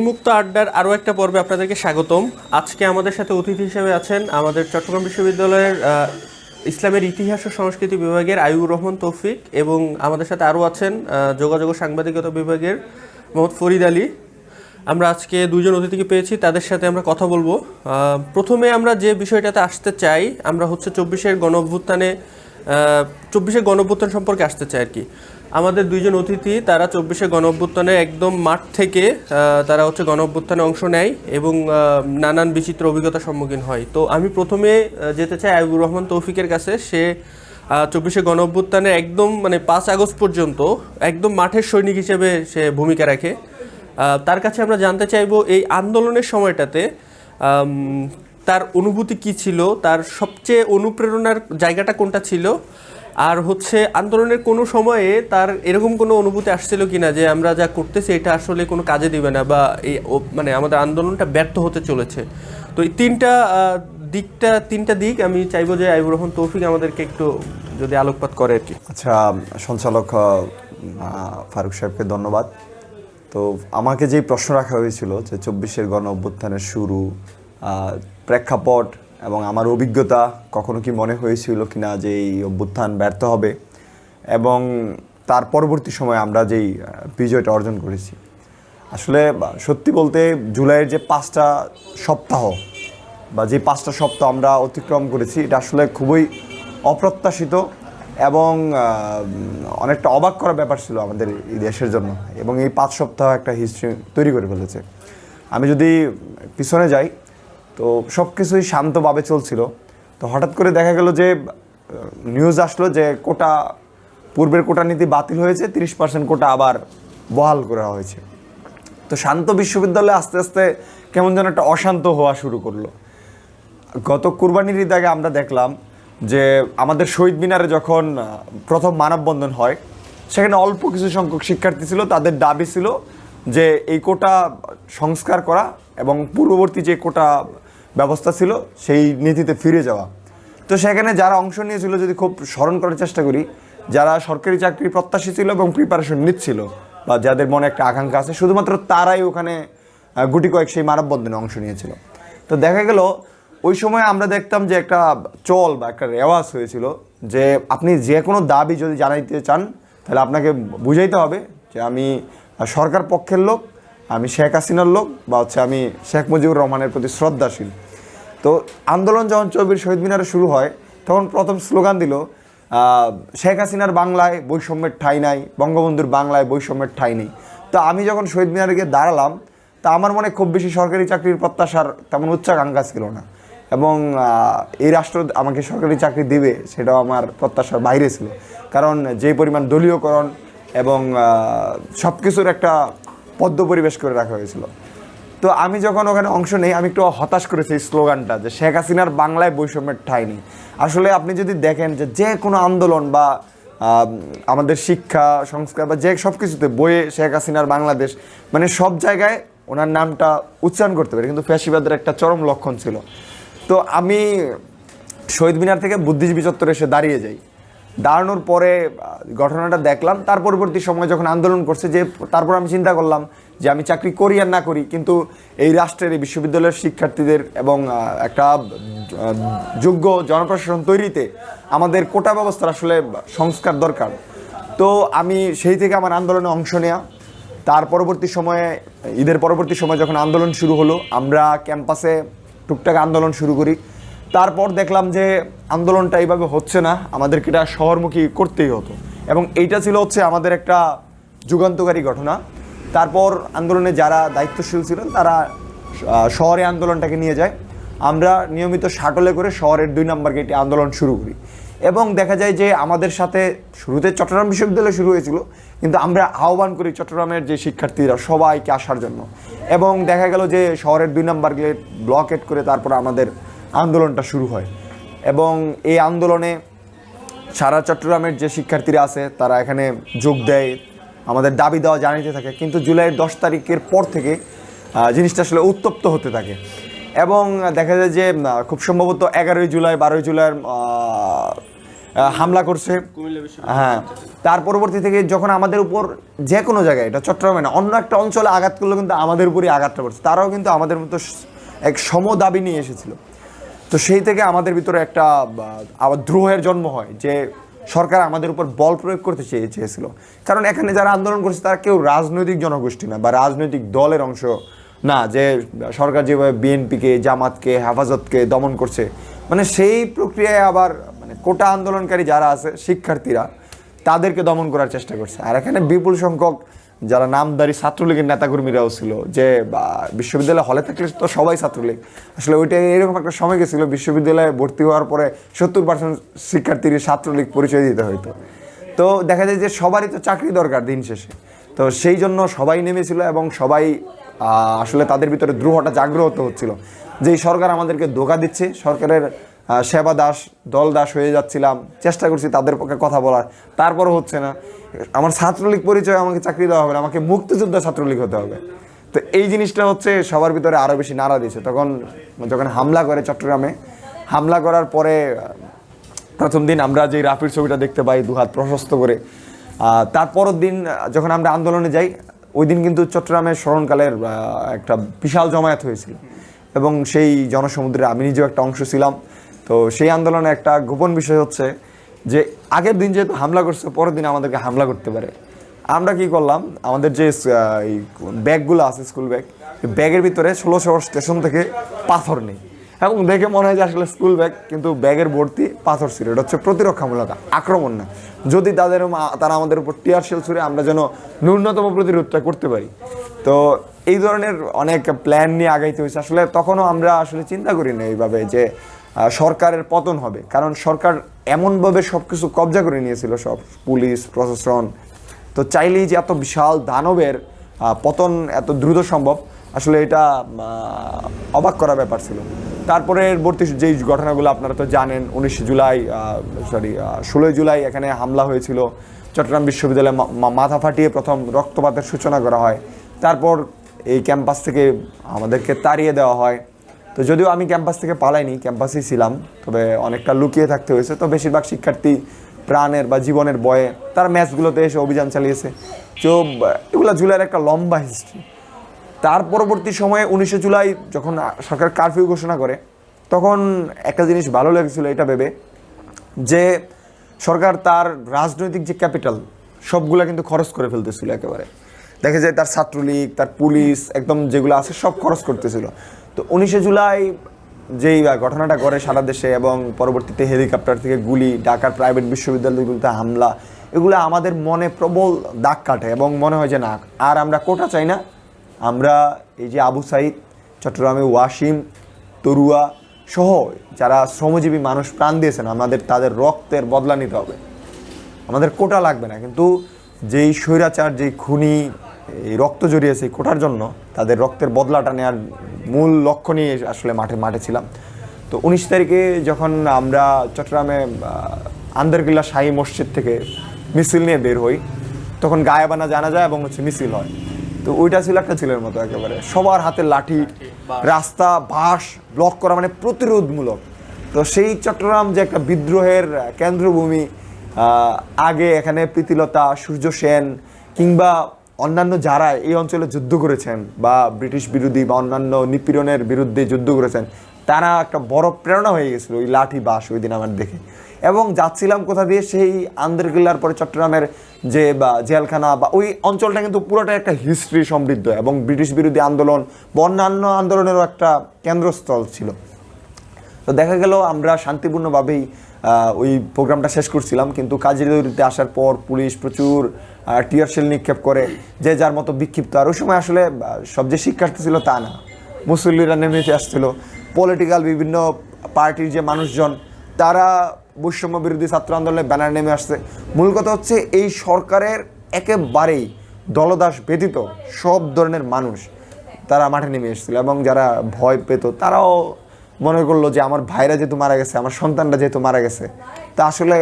মুক্ত আড্ডার আরও একটা পর্বে আপনাদেরকে স্বাগতম। আজকে আমাদের সাথে অতিথি হিসেবে আছেন আমাদের চট্টগ্রাম বিশ্ববিদ্যালয়ের ইসলামের ইতিহাস ও সংস্কৃতি বিভাগের আইয়ুর রহমান তৌফিক, এবং আমাদের সাথে আরও আছেন যোগাযোগ ও সাংবাদিকতা বিভাগের মোহাম্মদ ফরিদ আলী। আমরা আজকে দুজন অতিথিকে পেয়েছি, তাদের সাথে আমরা কথা বলবো। প্রথমে আমরা যে বিষয়টাতে আসতে চাই, আমরা হচ্ছে চব্বিশের গণঅভ্যুত্থান সম্পর্কে আসতে চাই আর কি। আমাদের দুইজন অতিথি তারা চব্বিশে গণঅভ্যুত্থানে একদম মাঠ থেকে তারা হচ্ছে গণঅভ্যুত্থানে অংশ নেয় এবং নানান বিচিত্র অভিজ্ঞতার সম্মুখীন হয়। তো আমি প্রথমে যেতে চাই আইয়ুর রহমান তৌফিকের কাছে। সে চব্বিশে গণঅভ্যুত্থানে একদম 5 আগস্ট পর্যন্ত একদম মাঠের সৈনিক হিসেবে সে ভূমিকা রাখে। তার কাছে আমরা জানতে চাইব এই আন্দোলনের সময়টাতে তার অনুভূতি কি ছিল, তার সবচেয়ে অনুপ্রেরণার জায়গাটা কোনটা ছিল, আর হচ্ছে আন্দোলনের কোনো সময়ে তার এরকম কোনো অনুভূতি আসছিল কিনা যে আমরা যা করতেছি এটা আসলে কোনো কাজে দিবে না, বা এই আমাদের আন্দোলনটা ব্যর্থ হতে চলেছে। তো এই তিনটা দিক আমি চাইবো যে আইয়ুর রহমান তৌফিক আমাদেরকে একটু যদি আলোকপাত করে আর কি। আচ্ছা, সঞ্চালক ফারুক সাহেবকে ধন্যবাদ। তো আমাকে যেই প্রশ্ন রাখা হয়েছিল যে চব্বিশের গণ অভ্যুত্থানের শুরু, প্রেক্ষাপট এবং আমার অভিজ্ঞতা, কখনো কি মনে হয়েছিল কিনা যে এই অভ্যুত্থান ব্যর্থ হবে এবং তার পরবর্তী সময়ে আমরা যেই বিজয়টা অর্জন করেছি। আসলে সত্যি বলতে জুলাইয়ের যে 5টা সপ্তাহ বা যে 5টা সপ্তাহ আমরা অতিক্রম করেছি, এটা আসলে খুবই অপ্রত্যাশিত এবং অনেকটা অবাক করা ব্যাপার ছিল আমাদের এই দেশের জন্য, এবং এই 5 সপ্তাহ একটা হিস্ট্রি তৈরি করে ফেলেছে। আমি যদি পিছনে যাই, তো সব কিছুই শান্তভাবে চলছিল। তো হঠাৎ করে দেখা গেল যে নিউজ আসলো যে পূর্বের কোটা নীতি বাতিল হয়েছে, 30% কোটা আবার বহাল করা হয়েছে। তো শান্ত বিশ্ববিদ্যালয়ে আস্তে আস্তে কেমন যেন একটা অশান্ত হওয়া শুরু করলো। গত কুরবানির ঈদ আগে আমরা দেখলাম যে আমাদের শহীদ মিনারে যখন প্রথম মানববন্ধন হয়, সেখানে অল্প কিছু সংখ্যক শিক্ষার্থী ছিল, তাদের দাবি ছিল যে এই কোটা সংস্কার করা এবং পূর্ববর্তী যে কোটা ব্যবস্থা ছিল সেই নীতিতে ফিরে যাওয়া। তো সেখানে যারা অংশ নিয়েছিল, যদি খুব স্মরণ করার চেষ্টা করি, যারা সরকারি চাকরি প্রত্যাশী ছিল এবং প্রিপারেশন নিচ্ছিল বা যাদের মনে একটা আকাঙ্ক্ষা আছে, শুধুমাত্র তারাই ওখানে গুটি কয়েক সেই মানববন্ধনে অংশ নিয়েছিল। তো দেখা গেল ওই সময় আমরা দেখতাম যে একটা চল বা একটা রেওয়াজ হয়েছিল যে আপনি যে কোনো দাবি যদি জানাইতে চান, তাহলে আপনাকে বুঝাইতে হবে যে আমি সরকার পক্ষের লোক, আমি শেখ হাসিনার লোক, বা আমি শেখ মুজিবুর রহমানের প্রতি শ্রদ্ধাশীল। তো আন্দোলন যখন 24 শহীদ মিনারে শুরু হয়, তখন প্রথম স্লোগান দিল শেখ হাসিনার বাংলায় বৈষম্যের ঠাঁই নাই, বঙ্গবন্ধুর বাংলায় বৈষম্যের ঠাঁই নেই। তো আমি যখন শহীদ মিনারে গিয়ে দাঁড়ালাম, তা আমার মনে খুব বেশি সরকারি চাকরির প্রত্যাশার তেমন উচ্চাকাঙ্ক্ষা ছিল না, এবং এই রাষ্ট্র আমাকে সরকারি চাকরি দিবে সেটাও আমার প্রত্যাশার বাইরে ছিল। কারণ যে পরিমাণ দলীয়করণ এবং সব কিছুর একটা পদ্য পরিবেশ করে রাখা হয়েছিল। তো আমি যখন ওখানে অংশ নেই, আমি একটু হতাশ করেছি এই স্লোগানটা যে শেখ হাসিনার বাংলায় বৈষম্যের ঠাঁই নেই। আসলে আপনি যদি দেখেন যে কোনো আন্দোলন বা আমাদের শিক্ষা সংস্কার বা সব কিছুতে বইয়ে শেখ হাসিনার বাংলাদেশ, সব জায়গায় ওনার নামটা উচ্চারণ করতে পারে, কিন্তু ফ্যাসিবাদের একটা চরম লক্ষণ ছিল। তো আমি শহীদ মিনার থেকে বুদ্ধিজীবী চত্বরে এসে দাঁড়িয়ে যাই। দাঁড়ানোর পরে ঘটনাটা দেখলাম। তার পরবর্তী সময় যখন আন্দোলন করছে, তারপর আমি চিন্তা করলাম যে আমি চাকরি করি আর না করি, কিন্তু এই রাষ্ট্রের, এই বিশ্ববিদ্যালয়ের শিক্ষার্থীদের এবং একটা যোগ্য জনপ্রশাসন তৈরিতে আমাদের কোটা ব্যবস্থার আসলে সংস্কার দরকার। তো আমি সেই থেকে আমার আন্দোলনে অংশ নেওয়া। তার পরবর্তী সময়ে, ঈদের পরবর্তী সময় যখন আন্দোলন শুরু হলো, আমরা ক্যাম্পাসে টুকটাক আন্দোলন শুরু করি। তারপর দেখলাম যে আন্দোলনটা এইভাবে হচ্ছে না, আমাদেরকে এটা শহরমুখী করতেই হতো, এবং এইটা ছিল আমাদের একটা যুগান্তকারী ঘটনা। তারপর আন্দোলনে যারা দায়িত্বশীল ছিলেন তারা শহরে আন্দোলনটাকে নিয়ে যায়। আমরা নিয়মিত শাটলে করে শহরের 2 নম্বর গেটে আন্দোলন শুরু করি, এবং দেখা যায় যে আমাদের সাথে শুরুতে চট্টগ্রাম বিশ্ববিদ্যালয়ে শুরু হয়েছিল, কিন্তু আমরা আহ্বান করি চট্টগ্রামের যে শিক্ষার্থীরা সবাইকে আসার জন্য, এবং দেখা গেল যে শহরের 2 নম্বর গেট ব্লকেট করে তারপর আমাদের আন্দোলনটা শুরু হয়। এবং এই আন্দোলনে সারা চট্টগ্রামের যে শিক্ষার্থীরা আছে তারা এখানে যোগ দেয়, আমাদের দাবি দেওয়া জানাইতে থাকে। কিন্তু জুলাইয়ের 10 তারিখের পর থেকে জিনিসটা আসলে উত্তপ্ত হতে থাকে, এবং দেখা যায় যে খুব সম্ভবত 11ই জুলাই 12ই জুলাইয়ের হামলা করছে। হ্যাঁ, তার পরবর্তী থেকে যখন আমাদের উপর যে কোনো জায়গায়, এটা চট্টগ্রামে না, অন্য একটা অঞ্চলে আঘাত করলে কিন্তু আমাদের উপরই আঘাতটা করছে, তারাও কিন্তু আমাদের মতো এক সম দাবি নিয়ে এসেছিল। তো সেই থেকে আমাদের ভিতরে একটা আবার দ্রোহের জন্ম হয় যে সরকার আমাদের উপর বল প্রয়োগ করতে চেয়েছিল। কারণ এখানে যারা আন্দোলন করছে তারা কেউ রাজনৈতিক জনগোষ্ঠী না বা রাজনৈতিক দলের অংশ না, যে সরকার যেভাবে বিএনপিকে, জামাতকে, হেফাজতকে দমন করছে, মানে সেই প্রক্রিয়ায় আবার মানে কোটা আন্দোলনকারী যারা আছে শিক্ষার্থীরা, তাদেরকে দমন করার চেষ্টা করছে। আর এখানে বিপুল সংখ্যক যারা নামদারি ছাত্রলীগের নেতাকর্মীরাও ছিল, যে বিশ্ববিদ্যালয়ে হলে থাকলে তো সবাই ছাত্রলীগ। আসলে ওইটা এরকম একটা সময় গেছিলো, বিশ্ববিদ্যালয়ে ভর্তি হওয়ার পরে 70% শিক্ষার্থীর ছাত্রলীগ পরিচয় দিতে হইতো। তো দেখা যায় যে সবারই তো চাকরি দরকার দিন শেষে, তো সেই জন্য সবাই নেমেছিল এবং সবাই আসলে তাদের ভিতরে দ্রোহটা জাগ্রত হচ্ছিল যে এই সরকার আমাদেরকে ধোঁকা দিচ্ছে, সরকারের সেবা দাস, দল দাস হয়ে যাচ্ছিলাম। চেষ্টা করছি তাদের পক্ষে কথা বলার, তারপরও হচ্ছে না। আমার ছাত্রলীগ পরিচয়, আমাকে চাকরি দেওয়া হবে না, আমাকে মুক্তিযোদ্ধা ছাত্রলীগ হতে হবে। তো এই জিনিসটা হচ্ছে সবার ভিতরে আরও বেশি নাড়া দিয়েছে। তখন যখন হামলা করে চট্টগ্রামে, হামলা করার পরে প্রথম দিন আমরা যে রাফির ছবিটা দেখতে পাই দুহাত প্রশস্ত করে, তারপরের দিন যখন আমরা আন্দোলনে যাই, ওই দিন কিন্তু চট্টগ্রামের স্মরণকালের একটা বিশাল জমায়েত হয়েছিল এবং সেই জনসমুদ্রে আমি নিজেও একটা অংশ ছিলাম। তো সেই আন্দোলনে একটা গোপন বিষয় হচ্ছে যে আগের দিন যেহেতু হামলা করছে, পরের দিন আমাদেরকে হামলা করতে পারে। আমরা কি করলাম, আমাদের যে এই ব্যাগগুলো আছে, স্কুল ব্যাগ, ব্যাগের ভিতরে 16 স্টেশন থেকে পাথর নেই, এবং দেখে মনে হয় যে আসলে স্কুল ব্যাগ, কিন্তু ব্যাগের ভর্তি পাথর ছিল। এটা হচ্ছে প্রতিরক্ষামূলক আক্রমণ না, যদি তারা আমাদের উপর টিয়ার শেল ছুড়ে আমরা যেন ন্যূনতম প্রতিরোধটা করতে পারি। তো এই ধরনের অনেক প্ল্যান নিয়ে আগাইতে হয়েছে। আসলে তখনও আমরা আসলে চিন্তা করি না এইভাবে যে সরকারের পতন হবে, কারণ সরকার এমনভাবে সব কিছু কবজা করে নিয়েছিল, সব পুলিশ প্রশাসন। তো চাইলেই যে এত বিশাল দানবের পতন এত দ্রুত সম্ভব, আসলে এটা অবাক করা ব্যাপার ছিল। তারপরে পরবর্তী যেই ঘটনাগুলো আপনারা তো জানেন, 16 জুলাই এখানে হামলা হয়েছিল, চট্টগ্রাম বিশ্ববিদ্যালয়ে মাথা ফাটিয়ে প্রথম রক্তপাতের সূচনা করা হয়। তারপর এই ক্যাম্পাস থেকে আমাদেরকে তাড়িয়ে দেওয়া হয়। তো যদিও আমি ক্যাম্পাস থেকে পালাইনি, ক্যাম্পাসেই ছিলাম, তবে অনেকটা লুকিয়ে থাকতে হয়েছে। তো বেশিরভাগ শিক্ষার্থী প্রাণের বা জীবনের ভয়ে তারা ম্যাচগুলোতে এসে অভিযান চালিয়েছে। তো এগুলো জুলাইয়ের একটা লম্বা হিস্ট্রি। তার পরবর্তী সময়ে 19 জুলাই যখন সরকার কারফিউ ঘোষণা করে, তখন একটা জিনিস ভালো লেগেছিলো এটা ভেবে যে সরকার তার রাজনৈতিক যে ক্যাপিটাল সবগুলো কিন্তু খরচ করে ফেলতেছিল একেবারে। দেখা যায় তার ছাত্রলীগ, তার পুলিশ, একদম যেগুলো আছে সব খরচ করতেছিল। তো 19 জুলাই যেই ঘটনাটা করে সারা দেশে, এবং পরবর্তীতে হেলিকপ্টার থেকে গুলি, ঢাকার প্রাইভেট বিশ্ববিদ্যালয়গুলোতে হামলা, এগুলো আমাদের মনে প্রবল দাগ কাটে এবং মনে হয় যে না, আর আমরা কোটা চাই না। আমরা এই যে আবু সাইদ, চট্টগ্রামে ওয়াসিম, তরুয়া সহ যারা শ্রমজীবী মানুষ প্রাণ দিয়েছেন, তাদের রক্তের বদলা নিতে হবে। আমাদের কোটা লাগবে না, কিন্তু যেই স্বৈরাচার, যেই খুনি এই রক্ত জড়িয়েছে এই কোটার জন্য, তাদের রক্তের বদলাটা নেওয়ার মূল লক্ষ্য নিয়ে আসলে মাঠে ছিলাম। তো 19 তারিখে যখন আমরা চট্টগ্রামে আন্দরকিল্লা শাহী মসজিদ থেকে মিছিল নিয়ে বের হই, তখন গায়েবানা জানা যায় এবং মিছিল হয়। তো ওইটা ছিল একটা ছিলের মতো, একেবারে সবার হাতে লাঠি, রাস্তা বাস ব্লক করা, মানে প্রতিরোধমূলক। তো সেই চট্টগ্রাম যে একটা বিদ্রোহের কেন্দ্রভূমি, আগে এখানে প্রীতিলতা, সূর্য সেন কিংবা অন্যান্য যারা এই অঞ্চলে যুদ্ধ করেছেন বা ব্রিটিশ বিরোধী বা অন্যান্য নিপীড়নের বিরুদ্ধে যুদ্ধ করেছেন, তারা একটা বড় প্রেরণা হয়ে গেছিলো ওই লাঠি বাস ওই দিন আমার দেখে। এবং যাচ্ছিলাম কোথা দিয়ে, সেই আন্দরকিল্লার পরে চট্টগ্রামের যে বা জেলখানা বা ওই অঞ্চলটা কিন্তু পুরোটা একটা হিস্ট্রি সমৃদ্ধ এবং ব্রিটিশ বিরোধী আন্দোলন বা অন্যান্য আন্দোলনেরও একটা কেন্দ্রস্থল ছিল। তো দেখা গেল আমরা শান্তিপূর্ণভাবেই ওই প্রোগ্রামটা শেষ করছিলাম, কিন্তু কাজিরদৌরিতে আসার পর পুলিশ প্রচুর টিয়ার শেল নিক্ষেপ করে, যে যার মতো বিক্ষিপ্ত। আর ওই সময় আসলে সব যে শিক্ষার্থী ছিল তা না, মুসল্লিরা নেমে আসছিল, পলিটিক্যাল বিভিন্ন পার্টির যে মানুষজন তারা বৈষম্য বিরোধী ছাত্র আন্দোলনে ব্যানার নেমে আসছে। মূল কথা হচ্ছে এই সরকারের একেবারেই দলদাস ব্যতীত সব ধরনের মানুষ তারা মাঠে নেমে এসেছিল, এবং যারা ভয় পেত তারাও মনে করলো যে আমার ভাইরা যেহেতু মারা গেছে, আমার সন্তানরা যেহেতু মারা গেছে, তা আসলে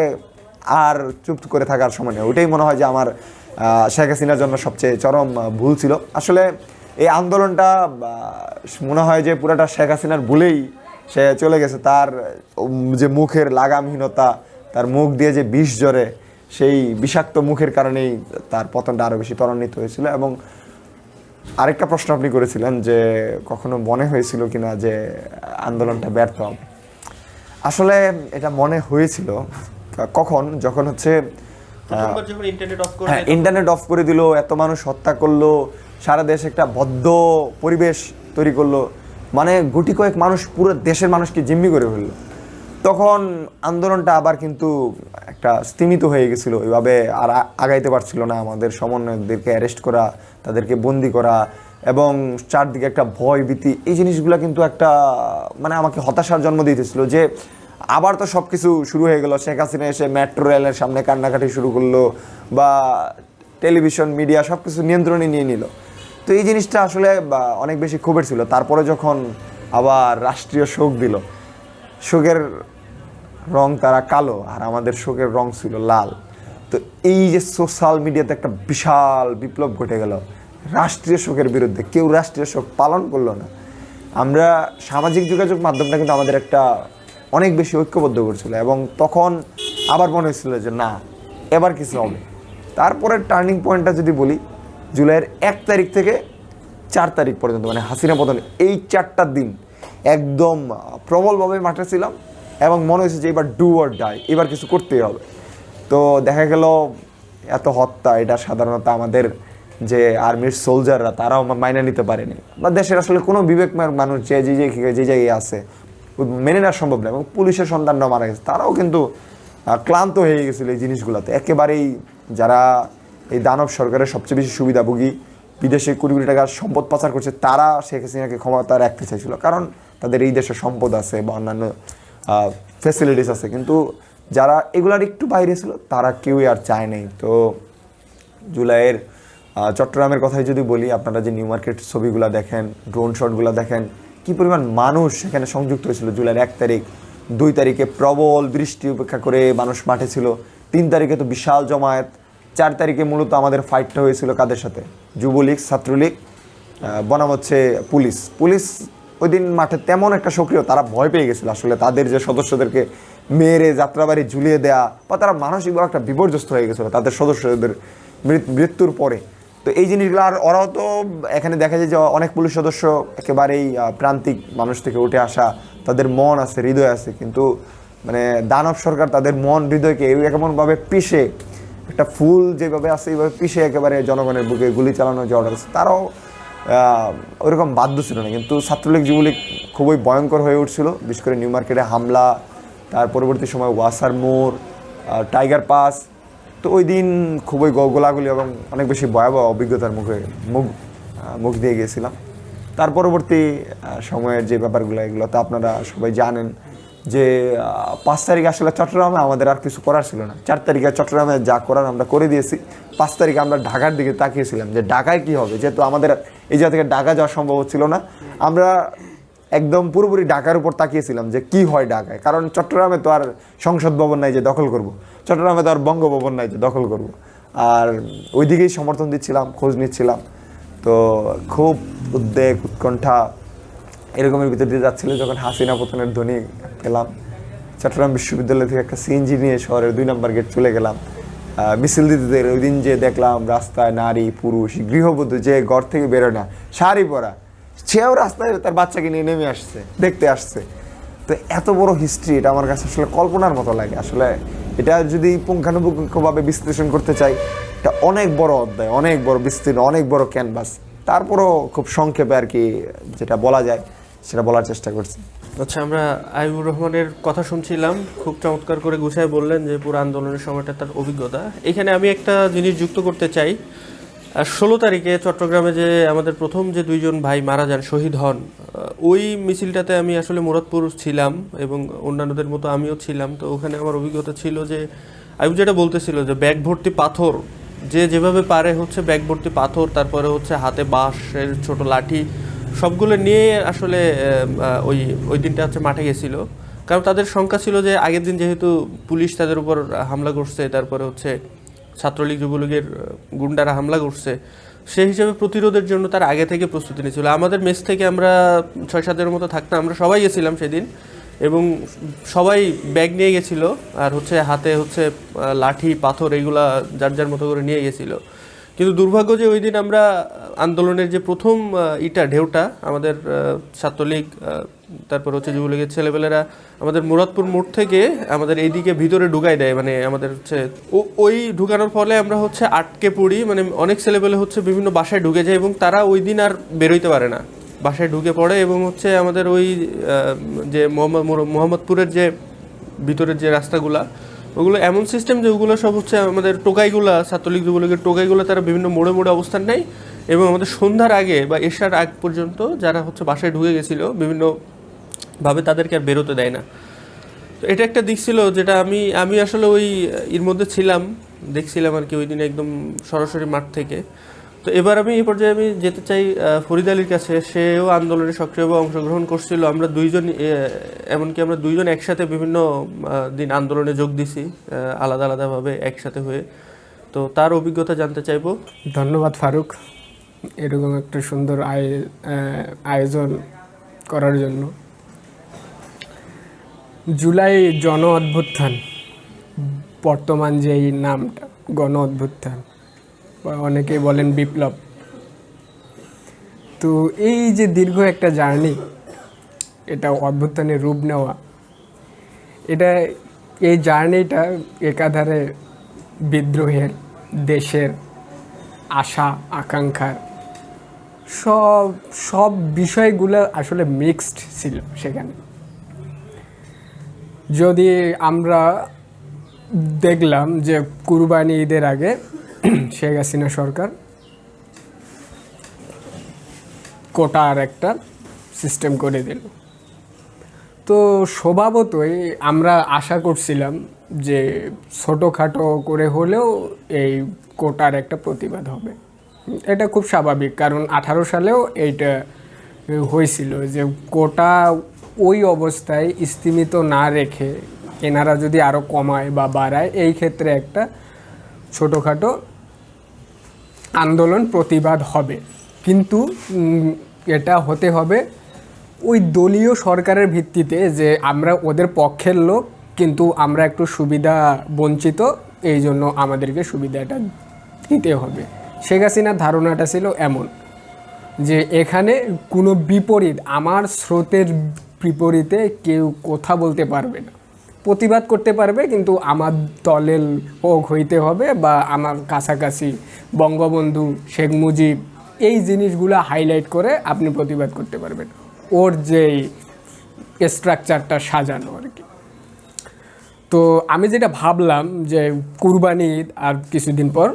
আর চুপ করে থাকার সময় নেই। ওইটাই মনে হয় যে আমার শেখ হাসিনার জন্য সবচেয়ে চরম ভুল ছিল। আসলে এই আন্দোলনটা মনে হয় যে পুরাটা শেখ হাসিনার ভুলেই সে চলে গেছে। তার যে মুখের লাগামহীনতা, তার মুখ দিয়ে যে বিষ ঝরে, সেই বিষাক্ত মুখের কারণেই তার পতনটা আরও বেশি ত্বরান্বিত হয়েছিল। এবং আরেকটা প্রশ্ন আপনি করেছিলেন যে কখনো মনে হয়েছিল কিনা যে আন্দোলনটা ব্যর্থ হবে। আসলে এটা মনে হয়েছিল কখন, যখন হচ্ছে হ্যাঁ ইন্টারনেট অফ করে দিল, এত মানুষ হত্যা করলো, সারা দেশে একটা বদ্ধ পরিবেশ তৈরি করলো, মানে গুটি কয়েক মানুষ পুরো দেশের মানুষকে জিম্মি করে ফেললো, তখন আন্দোলনটা আবার কিন্তু একটা স্তিমিত হয়ে গেছিলো। ওইভাবে আর আগাইতে পারছিল না। আমাদের সমন্বয়কদেরকে অ্যারেস্ট করা, তাদেরকে বন্দি করা এবং চারদিকে একটা ভয় ভীতি, এই জিনিসগুলো কিন্তু একটা মানে আমাকে হতাশার জন্ম দিতেছিল যে আবার তো সব কিছু শুরু হয়ে গেল। শেখ হাসিনা এসে মেট্রো রেলের সামনে কান্নাকাটি শুরু করলো বা টেলিভিশন মিডিয়া সব কিছু নিয়ন্ত্রণে নিয়ে নিল। তো এই জিনিসটা আসলে অনেক বেশি ক্ষোভের ছিল। তারপরে যখন আবার রাষ্ট্রীয় শোক দিল, শোকের রং তারা কালো আর আমাদের শোকের রং ছিল লাল। তো এই যে সোশ্যাল মিডিয়াতে একটা বিশাল বিপ্লব ঘটে গেল রাষ্ট্রীয় শোকের বিরুদ্ধে, কেউ রাষ্ট্রীয় শোক পালন করলো না। আমরা সামাজিক যোগাযোগ মাধ্যমটা কিন্তু আমাদের একটা অনেক বেশি ঐক্যবদ্ধ করছিল এবং তখন আবার মনে হয়েছিল যে না, এবার কিছু হবে। তারপরে টার্নিং পয়েন্টটা যদি বলি, জুলাইয়ের 1 তারিখ থেকে 4 তারিখ পর্যন্ত, মানে হাসিনা পতন, এই 4টা দিন একদম প্রবলভাবে মাঠে ছিলাম এবং মনে হয়েছে যে এবার ডু অর ডাই, এবার কিছু করতেই হবে। তো দেখা গেল এত হত্যা, এটা সাধারণত আমাদের যে আর্মির সোলজাররা তারাও মাইনে নিতে পারেনি, বা দেশের আসলে কোনো বিবেকময় মানুষ যে জায়গায় আছে মেনে নেওয়া সম্ভব না। এবং পুলিশের সন্তানরাও মারা গেছে, তারাও কিন্তু ক্লান্ত হয়ে গেছিলো এই জিনিসগুলোতে। একেবারেই যারা এই দানব সরকারের সবচেয়ে বেশি সুবিধাভোগী, বিদেশে কোটি কোটি টাকার সম্পদ পাচার করছে, তারা শেখ হাসিনাকে ক্ষমতা রাখতে চাইছিল, কারণ তাদের এই দেশে সম্পদ আছে বা অন্যান্য ফ্যাসিলিটিস আছে। কিন্তু যারা এগুলার একটু বাইরে ছিল তারা কেউই আর চায় নাই। তো জুলাইয়ের চট্টগ্রামের কথাই যদি বলি, আপনারা যে নিউ মার্কেট ছবিগুলো দেখেন, ড্রোন শটগুলো দেখেন, কী পরিমাণ মানুষ সেখানে সংযুক্ত হয়েছিল। জুলাইয়ের 1 তারিখ, 2 তারিখে প্রবল বৃষ্টি উপেক্ষা করে মানুষ মাঠে ছিল, 3 তারিখে তো বিশাল জমায়েত, 4 তারিখে মূলত আমাদের ফাইটটা হয়েছিল কাদের সাথে, যুবলীগ, ছাত্রলীগ বনাম হচ্ছে পুলিশ ওই দিন মাঠে তেমন একটা সক্রিয়, তারা ভয় পেয়ে গেছিলো আসলে তাদের যে সদস্যদেরকে মেরে যাত্রাবাড়ি ঝুলিয়ে দেয়া, বা তারা মানসিকভাবে একটা বিপর্যস্ত হয়ে গেছিলো তাদের সদস্যদের মৃত্যুর পরে। তো এই জিনিসগুলো, আর ওরাও তো এখানে দেখা যায় যে অনেক পুলিশ সদস্য একেবারেই প্রান্তিক মানুষ থেকে উঠে আসা, তাদের মন আছে, হৃদয় আছে, কিন্তু মানে দানব সরকার তাদের মন হৃদয়কে এমনভাবে পিষে, একটা ফুল যেভাবে আছে এইভাবে পিষে একেবারে জনগণের বুকে গুলি চালানো যে অর্ডার আছে, তারাও ওইরকম বাধ্য ছিল না। কিন্তু ছাত্রলীগ যুবলীগ খুবই ভয়ঙ্কর হয়ে উঠছিল, বিশেষ করে নিউ মার্কেটে হামলা, তার পরবর্তী সময় ওয়াসার মোড়, টাইগার পাস। তো ওই দিন খুবই গোলাগুলি এবং অনেক বেশি ভয়াবহ অভিজ্ঞতার মুখ দিয়ে গিয়েছিলাম। তার পরবর্তী সময়ের যে ব্যাপারগুলো, এগুলো তো আপনারা সবাই জানেন যে 5 তারিখ আসলে চট্টগ্রামে আমাদের আর কিছু করার ছিল না। 4 তারিখে চট্টগ্রামে যা করার আমরা করে দিয়েছি। 5 তারিখে আমরা ঢাকার দিকে তাকিয়েছিলাম যে ঢাকায় কী হবে, যেহেতু আমাদের এই জায়গা থেকে ঢাকা যাওয়া সম্ভব হচ্ছিল না। আমরা একদম পুরোপুরি ঢাকার উপর তাকিয়েছিলাম যে কি হয় ঢাকায়, কারণ চট্টগ্রামে তো আর সংসদ ভবন নাই যে দখল করব, চট্টগ্রামে তো আর বঙ্গভবন নাই যে দখল করব, আর ওইদিকেই সমর্থন দিচ্ছিলাম, খোঁজ নিচ্ছিলাম। তো খুব উদ্বেগ, উৎকণ্ঠা এরকমের ভিতর দিয়ে যাচ্ছিল যখন হাসিনা পতনের ধ্বনি পেলাম। চট্টগ্রাম বিশ্ববিদ্যালয় থেকে একটা সিএনজি নিয়ে শহরের 2 নম্বর গেট চলে গেলাম মিছিল দিতে। ওই দিন যে দেখলাম রাস্তায় নারী পুরুষ গৃহবধূ যে ঘর থেকে বেরোয় না, শাড়ি পরা, সেও রাস্তায় তার বাচ্চাকে নিয়ে নেমে আসছে, দেখতে আসছে। তো এত বড় হিস্ট্রি, এটা আমার কাছে আসলে কল্পনার মতো লাগে। আসলে এটা যদি পুঙ্খানুপুঙ্খভাবে বিশ্লেষণ করতে চাই, এটা অনেক বড় অধ্যায়, অনেক বড় বিস্তীর্ণ, অনেক বড় ক্যানভাস। তারপরও খুব সংক্ষেপে আর কি যেটা বলা যায় সেটা বলার চেষ্টা করছি। আচ্ছা, আমরা আইবুর রহমানের কথা শুনছিলাম, খুব চমৎকার করে গুছায় বললেন যে পুরো আন্দোলনের সময়টা তার অভিজ্ঞতা। এখানে আমি একটা জিনিস যুক্ত করতে চাই। 16 তারিখে চট্টগ্রামে যে আমাদের প্রথম যে 2 জন ভাই মারা যান, শহীদ হন, ওই মিছিলটাতে আমি আসলে মুরাদপুর ছিলাম এবং অন্যান্যদের মতো আমিও ছিলাম। তো ওখানে আমার অভিজ্ঞতা ছিল যে আইবু যেটা বলতেছিল যে ব্যাগ ভর্তি পাথর, যে যেভাবে পারে হচ্ছে ব্যাগ ভর্তি পাথর, তারপরে হচ্ছে হাতে বাঁশের ছোট লাঠি, সবগুলো নিয়ে আসলে ওই দিনটা হচ্ছে মাঠে গেছিল। কারণ তাদের শঙ্কা ছিল যে আগের দিন যেহেতু পুলিশ তাদের উপর হামলা করছে, তারপরে হচ্ছে ছাত্রলীগ যুবলীগের গুন্ডারা হামলা করছে, সেই হিসেবে প্রতিরোধের জন্য তার আগে থেকে প্রস্তুতি নিয়েছিল। আমাদের মেস থেকে আমরা 6-7 জনের মতো থাকতাম, আমরা সবাই গেছিলাম সেদিন। এবং সবাই ব্যাগ নিয়ে গেছিল আর হচ্ছে হাতে হচ্ছে লাঠি পাথর এইগুলা যার যার মতো করে নিয়ে গেছিল। কিন্তু দুর্ভাগ্য যে ওই দিন আমরা আন্দোলনের যে প্রথম ঢেউটা আমাদের ছাত্রলীগ তারপর হচ্ছে যুবলীগের ছেলেপেলেরা আমাদের মুরাদপুর মোড় থেকে আমাদের এইদিকে ভিতরে ঢুকাই দেয়, মানে আমাদের হচ্ছে ওই ঢুকানোর ফলে আমরা হচ্ছে আটকে পড়ি, মানে অনেক ছেলেপেলে হচ্ছে বিভিন্ন বাসায় ঢুকে যায় এবং তারা ওই দিন আর বেরোইতে পারে না, বাসায় ঢুকে পড়ে। এবং হচ্ছে আমাদের ওই যে মোহাম্মদপুরের যে ভিতরের যে রাস্তাগুলা ওগুলো এমন সিস্টেম যে ওগুলো সব হচ্ছে আমাদের টোকাইগুলা, ছাত্রলীগ যুবলীগের টোকাইগুলো তারা বিভিন্ন মোড়ে মোড়ে অবস্থান নেয় এবং আমাদের সন্ধ্যার আগে বা এশার আগ পর্যন্ত যারা হচ্ছে বাসায় ঢুকে গেছিলো বিভিন্নভাবে তাদেরকে আর বেরোতে দেয় না। তো এটা একটা দিক ছিল যেটা আমি আসলে ওই এর মধ্যে ছিলাম, দেখছিলাম আর কি ওই দিন একদম সরাসরি মাঠ থেকে। তো এবার আমি এই পর্যায়ে আমি যেতে চাই ফরিদ আলীর কাছে, সেও আন্দোলনে সক্রিয়ভাবে অংশগ্রহণ করছিল। আমরা দুইজন এমনকি আমরা দুইজন একসাথে বিভিন্ন দিন আন্দোলনে যোগ দিছি, আলাদা আলাদাভাবে একসাথে হয়ে। তো তার অভিজ্ঞতা জানতে চাইবো। ধন্যবাদ ফারুক, এরকম একটা সুন্দর আয়োজন করার জন্য। জুলাই জন অভ্যুত্থান, বর্তমান যেই নামটা গণ অভ্যুত্থান বা অনেকেই বলেন বিপ্লব, তো এই যে দীর্ঘ একটা জার্নি, এটা অভ্যুত্থানের রূপ নেওয়া, এই জার্নিটা একাধারে বিদ্রোহের, দেশের আশা আকাঙ্ক্ষার সব বিষয়গুলো আসলে মিক্সড ছিল সেখানে। যদি আমরা দেখলাম যে কুরবানি ঈদের আগে শেখ হাসিনা সরকার কোটার একটা সিস্টেম করে দিল, তো স্বভাবতই আমরা আশা করছিলাম যে ছোটোখাটো করে হলেও এই কোটার একটা প্রতিবাদ হবে। এটা খুব স্বাভাবিক, কারণ 18 সালেও এইটা হয়েছিল যে কোটা ওই অবস্থায় স্তীমিত না রেখে এনারা যদি আরও কমায় বা বাড়ায়, এই ক্ষেত্রে একটা ছোটোখাটো আন্দোলন প্রতিবাদ হবে। কিন্তু এটা হতে হবে ওই দলীয় সরকারের ভিত্তিতে, যে আমরা ওদের পক্ষের লোক কিন্তু আমরা একটু সুবিধা বঞ্চিত, এই জন্য আমাদেরকে সুবিধাটা দিতে হবে। শেখ হাসিনার ধারণাটা ছিল এমন যে এখানে কোনো বিপরীত, আমার স্রোতের বিপরীতে কেউ কথা বলতে পারবে না, প্রতিবাদ করতে পারবে কিন্তু আমার দলের হোক হইতে হবে বা আমার কাছাকাছি বঙ্গবন্ধু, শেখ মুজিব, এই জিনিসগুলো হাইলাইট করে আপনি প্রতিবাদ করতে পারবেন। ওর যেই স্ট্রাকচারটা সাজানো আর কি। তো আমি যেটা ভাবলাম যে কুরবানি ঈদ আর কিছুদিন পর,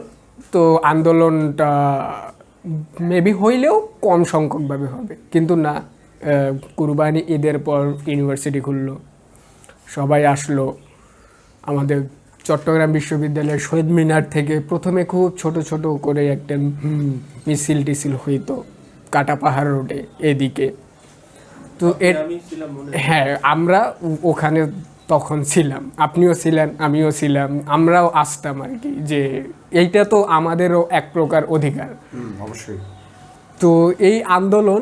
তো আন্দোলনটা মেবি হইলেও কম সংখ্যকভাবে হবে, কিন্তু না, কুরবানি ঈদের পর ইউনিভার্সিটি খুললো, সবাই আসলো। আমাদের চট্টগ্রাম বিশ্ববিদ্যালয়ের শহীদ মিনার থেকে প্রথমে খুব ছোট ছোট করে একটা মিছিল টিছিল হইতো কাটা পাহাড় রোডে এদিকে। তো হ্যাঁ, আমরা ওখানে তখন ছিলাম, আপনিও ছিলেন, আমিও ছিলাম, আমরাও আসতাম আর কি, যে এইটা তো আমাদেরও এক প্রকার অধিকার। অবশ্যই। তো এই আন্দোলন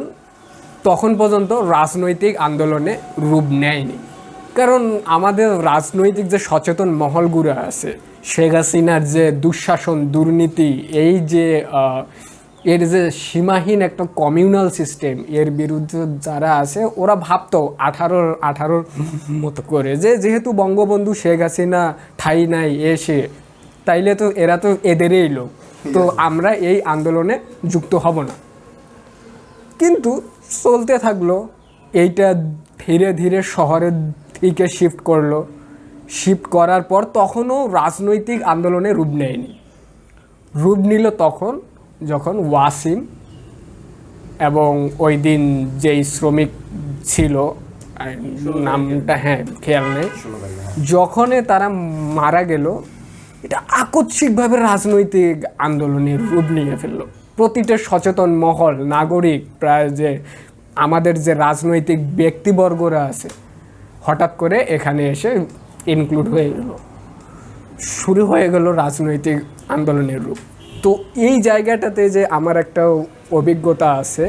তখন পর্যন্ত রাজনৈতিক আন্দোলনে রূপ নেয়নি, কারণ আমাদের রাজনৈতিক যে সচেতন মহলগুলো আছে, শেখ হাসিনার যে দুঃশাসন, দুর্নীতি, এই যে এর যে সীমাহীন একটা কমিউনাল সিস্টেম, এর বিরুদ্ধে যারা আছে ওরা ভাবতো 18 মতো করে যে যেহেতু বঙ্গবন্ধু শেখ হাসিনা ঠাই নাই এসে, তাইলে তো এরা তো এদেরই লোক, তো আমরা এই আন্দোলনে যুক্ত হব না। কিন্তু চলতে থাকলো, এইটা ধীরে ধীরে শহরের দিকে শিফট করলো। শিফট করার পর তখনও রাজনৈতিক আন্দোলনে রূপ নেয়নি। রূপ নিল তখন যখন ওয়াসিম এবং ওই দিন যেই শ্রমিক ছিল, নামটা হ্যাঁ খেয়াল নেই, যখনই তারা মারা গেল, এটা আকস্মিকভাবে রাজনৈতিক আন্দোলনের রূপ নিয়ে ফেললো। প্রতিটা সচেতন মহল, নাগরিক, প্রায় যে আমাদের যে রাজনৈতিক ব্যক্তিবর্গরা আছে, হঠাৎ করে এখানে এসে ইনক্লুড হয়ে গেল, শুরু হয়ে গেল রাজনৈতিক আন্দোলনের রূপ। তো এই জায়গাটাতে যে আমার একটা অভিজ্ঞতা আছে,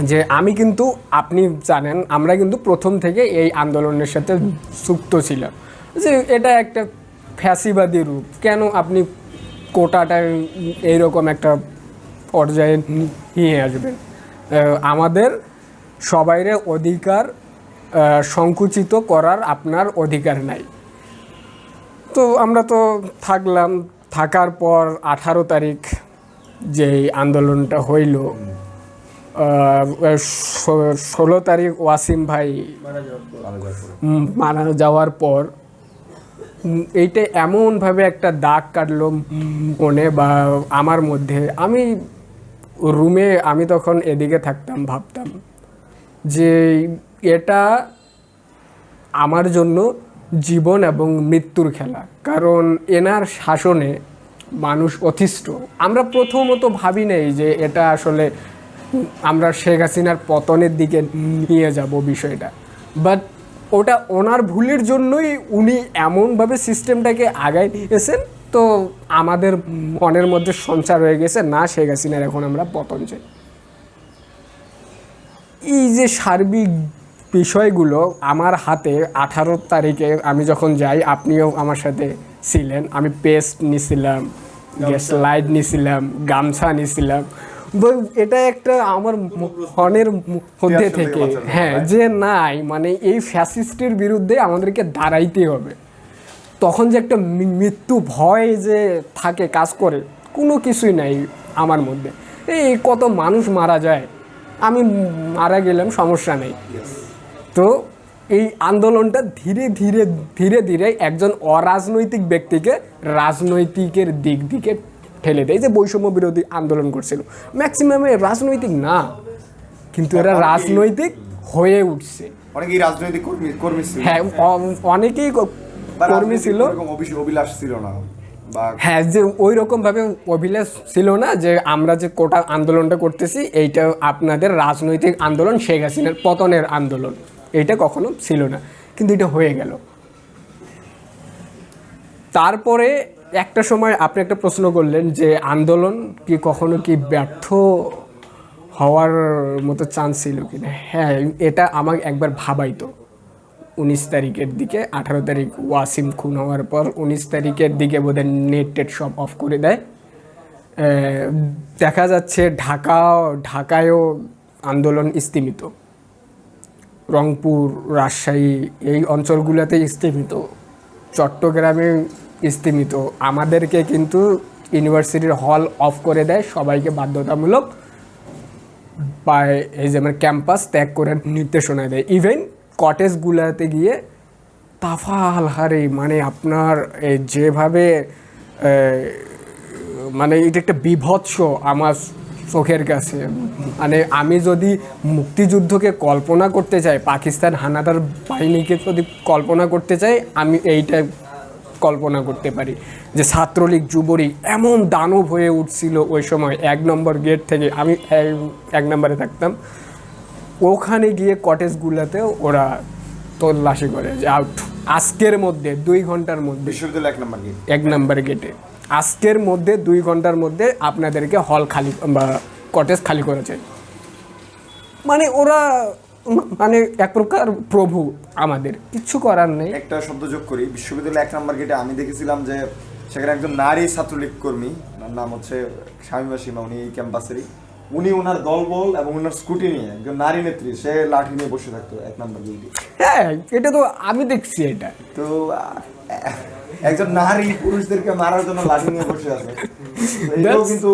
যে আমি কিন্তু, আপনি জানেন আমরা কিন্তু প্রথম থেকে এই আন্দোলনের সাথে যুক্ত ছিলাম, যে এটা একটা ফ্যাসিবাদী রূপ, কেন আপনি কোটাটা এইরকম একটা পর্যায়ে নিয়ে আসবেন, আমাদের সবাইরে অধিকার সংকুচিত করার আপনার অধিকার নাই। তো আমরা তো থাকলাম, থাকার পর 18 তারিখ যেই আন্দোলনটা হইল, 16 তারিখ ওয়াসিম ভাই মারা যাওয়ার পর এইটা এমনভাবে একটা দাগ কাটলো মনে বা আমার মধ্যে। আমি রুমে, আমি তখন এদিকে থাকতাম, ভাবতাম যে এটা আমার জন্য জীবন এবং মৃত্যুর খেলা, কারণ এনার শাসনে মানুষ অতিষ্ঠ। আমরা প্রথমত ভাবি নেই যে এটা আসলে আমরা শেখ হাসিনার পতনের দিকে নিয়ে যাব বিষয়টা, বাট ওটা ওনার ভুলের জন্যই উনি এমনভাবে সিস্টেমটাকে আগায় নিয়েছেন। তো আমাদের মনের মধ্যে সঞ্চার হয়ে গেছে, না শেখ হাসিনার এখন আমরা পতন চাই। এই যে সার্বিক বিষয়গুলো আমার হাতে 18 তারিখে আমি যখন যাই, আপনিও আমার সাথে ছিলেন, আমি পেস্ট নিছিলাম, গ্যাস লাইট নিছিলাম, গামছা নিছিলাম। এটা একটা আমার মনের মধ্যে থেকে, হ্যাঁ, যে নাই মানে এই ফ্যাসিস্টের বিরুদ্ধে আমাদেরকে দাঁড়াইতে হবে। তখন যে একটা মৃত্যু ভয় যে থাকে, কাজ করে, কোনো কিছুই নাই আমার মধ্যে। এই কত মানুষ মারা যায়, আমি মারা গেলাম, সমস্যা নেই। তো এই আন্দোলনটা ধীরে ধীরে ধীরে ধীরে একজন অরাজনৈতিক ব্যক্তিকে রাজনৈতিকের দিকে ঠেলে দেয়। যে বৈষম্য বিরোধী আন্দোলন করছিল, ম্যাক্সিমামে রাজনৈতিক না, কিন্তু এরা রাজনৈতিক হয়ে উঠছে। অনেকেই রাজনৈতিক কর্মী ছিল, হ্যাঁ, অনেকেই কর্মী ছিল, অভিলাষ ছিল না, হ্যাঁ, যে ওই রকমভাবে অভিলাষ ছিল না যে আমরা যে কোটা আন্দোলনটা করতেছি এইটা আপনাদের রাজনৈতিক আন্দোলন, শেখ হাসিনার পতনের আন্দোলন, এইটা কখনো ছিল না, কিন্তু এটা হয়ে গেল। তারপরে একটা সময় আপনি একটা প্রশ্ন করলেন যে আন্দোলন কি কখনো কি ব্যর্থ হওয়ার মতো চান্স ছিল কিনা। হ্যাঁ, এটা আমাকে একবার ভাবাইতো। 19 তারিখের দিকে, 18 তারিখ ওয়াসিম খুন হওয়ার পর 19 তারিখের দিকে বোধহয় নেট টেট সব অফ করে দেয়। দেখা যাচ্ছে ঢাকায়ও আন্দোলন স্তীমিত, রংপুর, রাজশাহী এই অঞ্চলগুলোতে স্তীমিত, চট্টগ্রামে স্তীমিত। আমাদেরকে কিন্তু ইউনিভার্সিটির হল অফ করে দেয়, সবাইকে বাধ্যতামূলক বা এই যে আমার ক্যাম্পাস ত্যাগ করে নির্দেশনা দেয়। ইভেন কটেজগুলোতে গিয়ে তাফাল হারে, মানে আপনার যেভাবে মানে এটা একটা বিভৎস আমার চোখের কাছে। মানে আমি যদি মুক্তিযুদ্ধকে কল্পনা করতে চাই, পাকিস্তান হানাদার বাহিনীকে যদি কল্পনা করতে চাই, আমি এইটা কল্পনা করতে পারি যে ছাত্রলীগ, যুবলীগ এমন দানব হয়ে উঠছিল ওই সময়। 1 নম্বর গেট থেকে, আমি 1 নম্বরে থাকতাম, ওখানে গিয়ে কটেজগুলোতে ওরা তল্লাশি করে যে আউট। আজকের মধ্যে 2 ঘন্টার মধ্যে, বিশ্ববিদ্যালয় 1 নম্বর গেট, 1 নম্বর গেটে আজকের মধ্যে 2 ঘন্টার মধ্যে আপনাদেরকে হল খালি বা কটেজ খালি করা যায়। মানে ওরা মানে এক প্রকার প্রভু, আমাদের কিচ্ছু করার নেই। একটা শব্দ যোগ করি, বিশ্ববিদ্যালয় 1 নম্বর গেটে আমি দেখেছিলাম যে সেখানে একজন নারী ছাত্রলীগ কর্মী, ওনার নাম হচ্ছে শামীমা সীমা, উনি এই ক্যাম্পাসেরই, উনি ওনার দলবল এবং ওনার স্কুটি নিয়ে, একজন নারী নেত্রী, সে লাঠি নিয়ে বসে থাকতো 1 নম্বর গেটে। হ্যাঁ, এটা তো আমি দেখছি। এটা তো একজন নারী পুরুষদেরকে মারার জন্য লাঠি নিয়ে বসে আছে, এটাও কিন্তু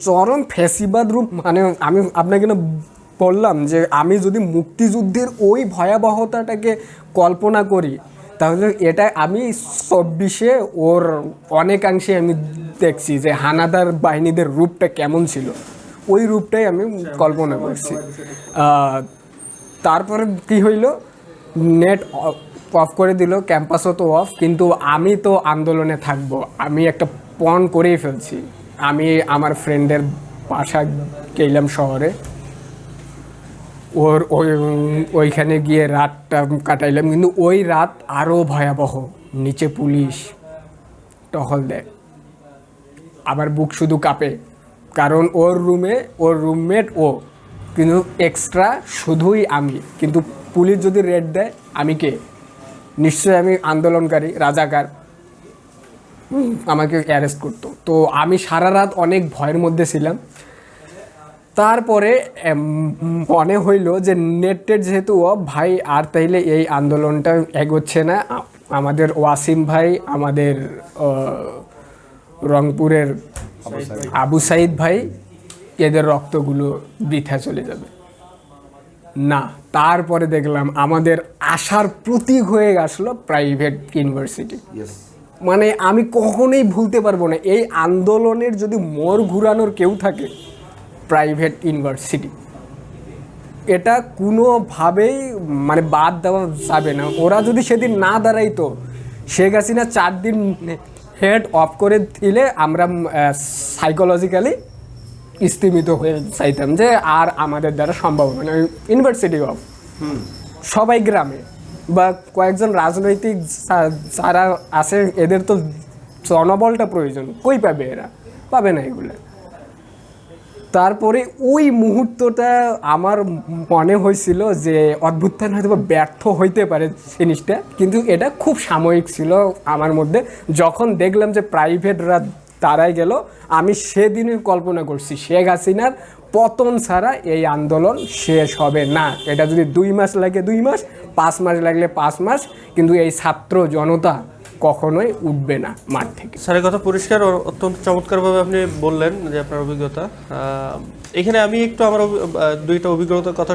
চরম ফ্যাসিবাদ রূপ। মানে আমি আপনাকে না বললাম যে আমি যদি মুক্তিযুদ্ধের ওই ভয়াবহতাটাকে কল্পনা করি, তাহলে এটা আমি 24-এ ওর অনেকাংশে আমি দেখছি যে হানাদার বাহিনীদের রূপটা কেমন ছিল, ওই রূপটাই আমি কল্পনা করছি। তারপরে কি হইল, নেট অফ করে দিল, ক্যাম্পাসও তো অফ, কিন্তু আমি তো আন্দোলনে থাকবো। আমি একটা পণ করেই ফেলছি। আমি আমার ফ্রেন্ডের বাসা গেলাম শহরে, ওইখানে গিয়ে রাতটা কাটাইলাম। কিন্তু ওই রাত আরও ভয়াবহ, নিচে পুলিশ টহল দেয়, আবার বুক শুধু কাঁপে, কারণ ওর রুমে ওর রুমমেট ও কিন্তু এক্সট্রা শুধুই আমি, কিন্তু পুলিশ যদি রেড দেয় আমি কে? নিশ্চয়ই আমি আন্দোলনকারী, রাজাকার, আমাকে অ্যারেস্ট করতো। তো আমি সারা রাত অনেক ভয়ের মধ্যে ছিলাম। তারপরে মনে হইলো যে নেটের যেহেতু ভাই আর তাইলে এই আন্দোলনটা এগোচ্ছে না, আমাদের ওয়াসিম ভাই, আমাদের রংপুরের আবু সাইদ ভাই, এদের রক্তগুলো বৃথা চলে যাবে না। তারপরে দেখলাম আমাদের আশার প্রতীক হয়ে আসলো প্রাইভেট ইউনিভার্সিটি। মানে আমি কখনোই ভুলতে পারবো না, এই আন্দোলনের যদি মোড় ঘুরানোর কেউ থাকে, প্রাইভেট ইউনিভার্সিটি। এটা কোনোভাবেই মানে বাদ দেওয়া যাবে না। ওরা যদি সেদিন না দাঁড়াইতো, শেখ হাসিনা 4 দিন হেড অফ করে দিলে আমরা সাইকোলজিক্যালি স্থিমিত হয়ে চাইতাম যে আর আমাদের দ্বারা সম্ভব হবে না। ইউনিভার্সিটি অফ সবাই গ্রামে বা কয়েকজন রাজনৈতিক যারা আছে, এদের তো জনবলটা প্রয়োজন, কই পাবে এরা? পাবে না এগুলো। তারপরে ওই মুহূর্তটা আমার মনে হয়েছিল যে অভ্যুত্থান হয়তো ব্যর্থ হইতে পারে জিনিসটা, কিন্তু এটা খুব সাময়িক ছিল আমার মধ্যে। যখন দেখলাম যে প্রাইভেটরা দাঁড়ায় গেল, আমি সেদিনের কল্পনা করছি শেখ হাসিনার পতন ছাড়া এই আন্দোলন শেষ হবে না। এটা যদি 2 মাস লাগে 2 মাস, 5 মাস লাগলে 5 মাস, কিন্তু এই ছাত্র জনতা কখনোই উঠবে না মাঠ থেকে। স্যারের কথা পরিষ্কার, অত্যন্ত চমৎকারভাবে আপনি বললেন যে আপনার অভিজ্ঞতা। এখানে আমি একটু আমার 2টা অভিজ্ঞতার কথা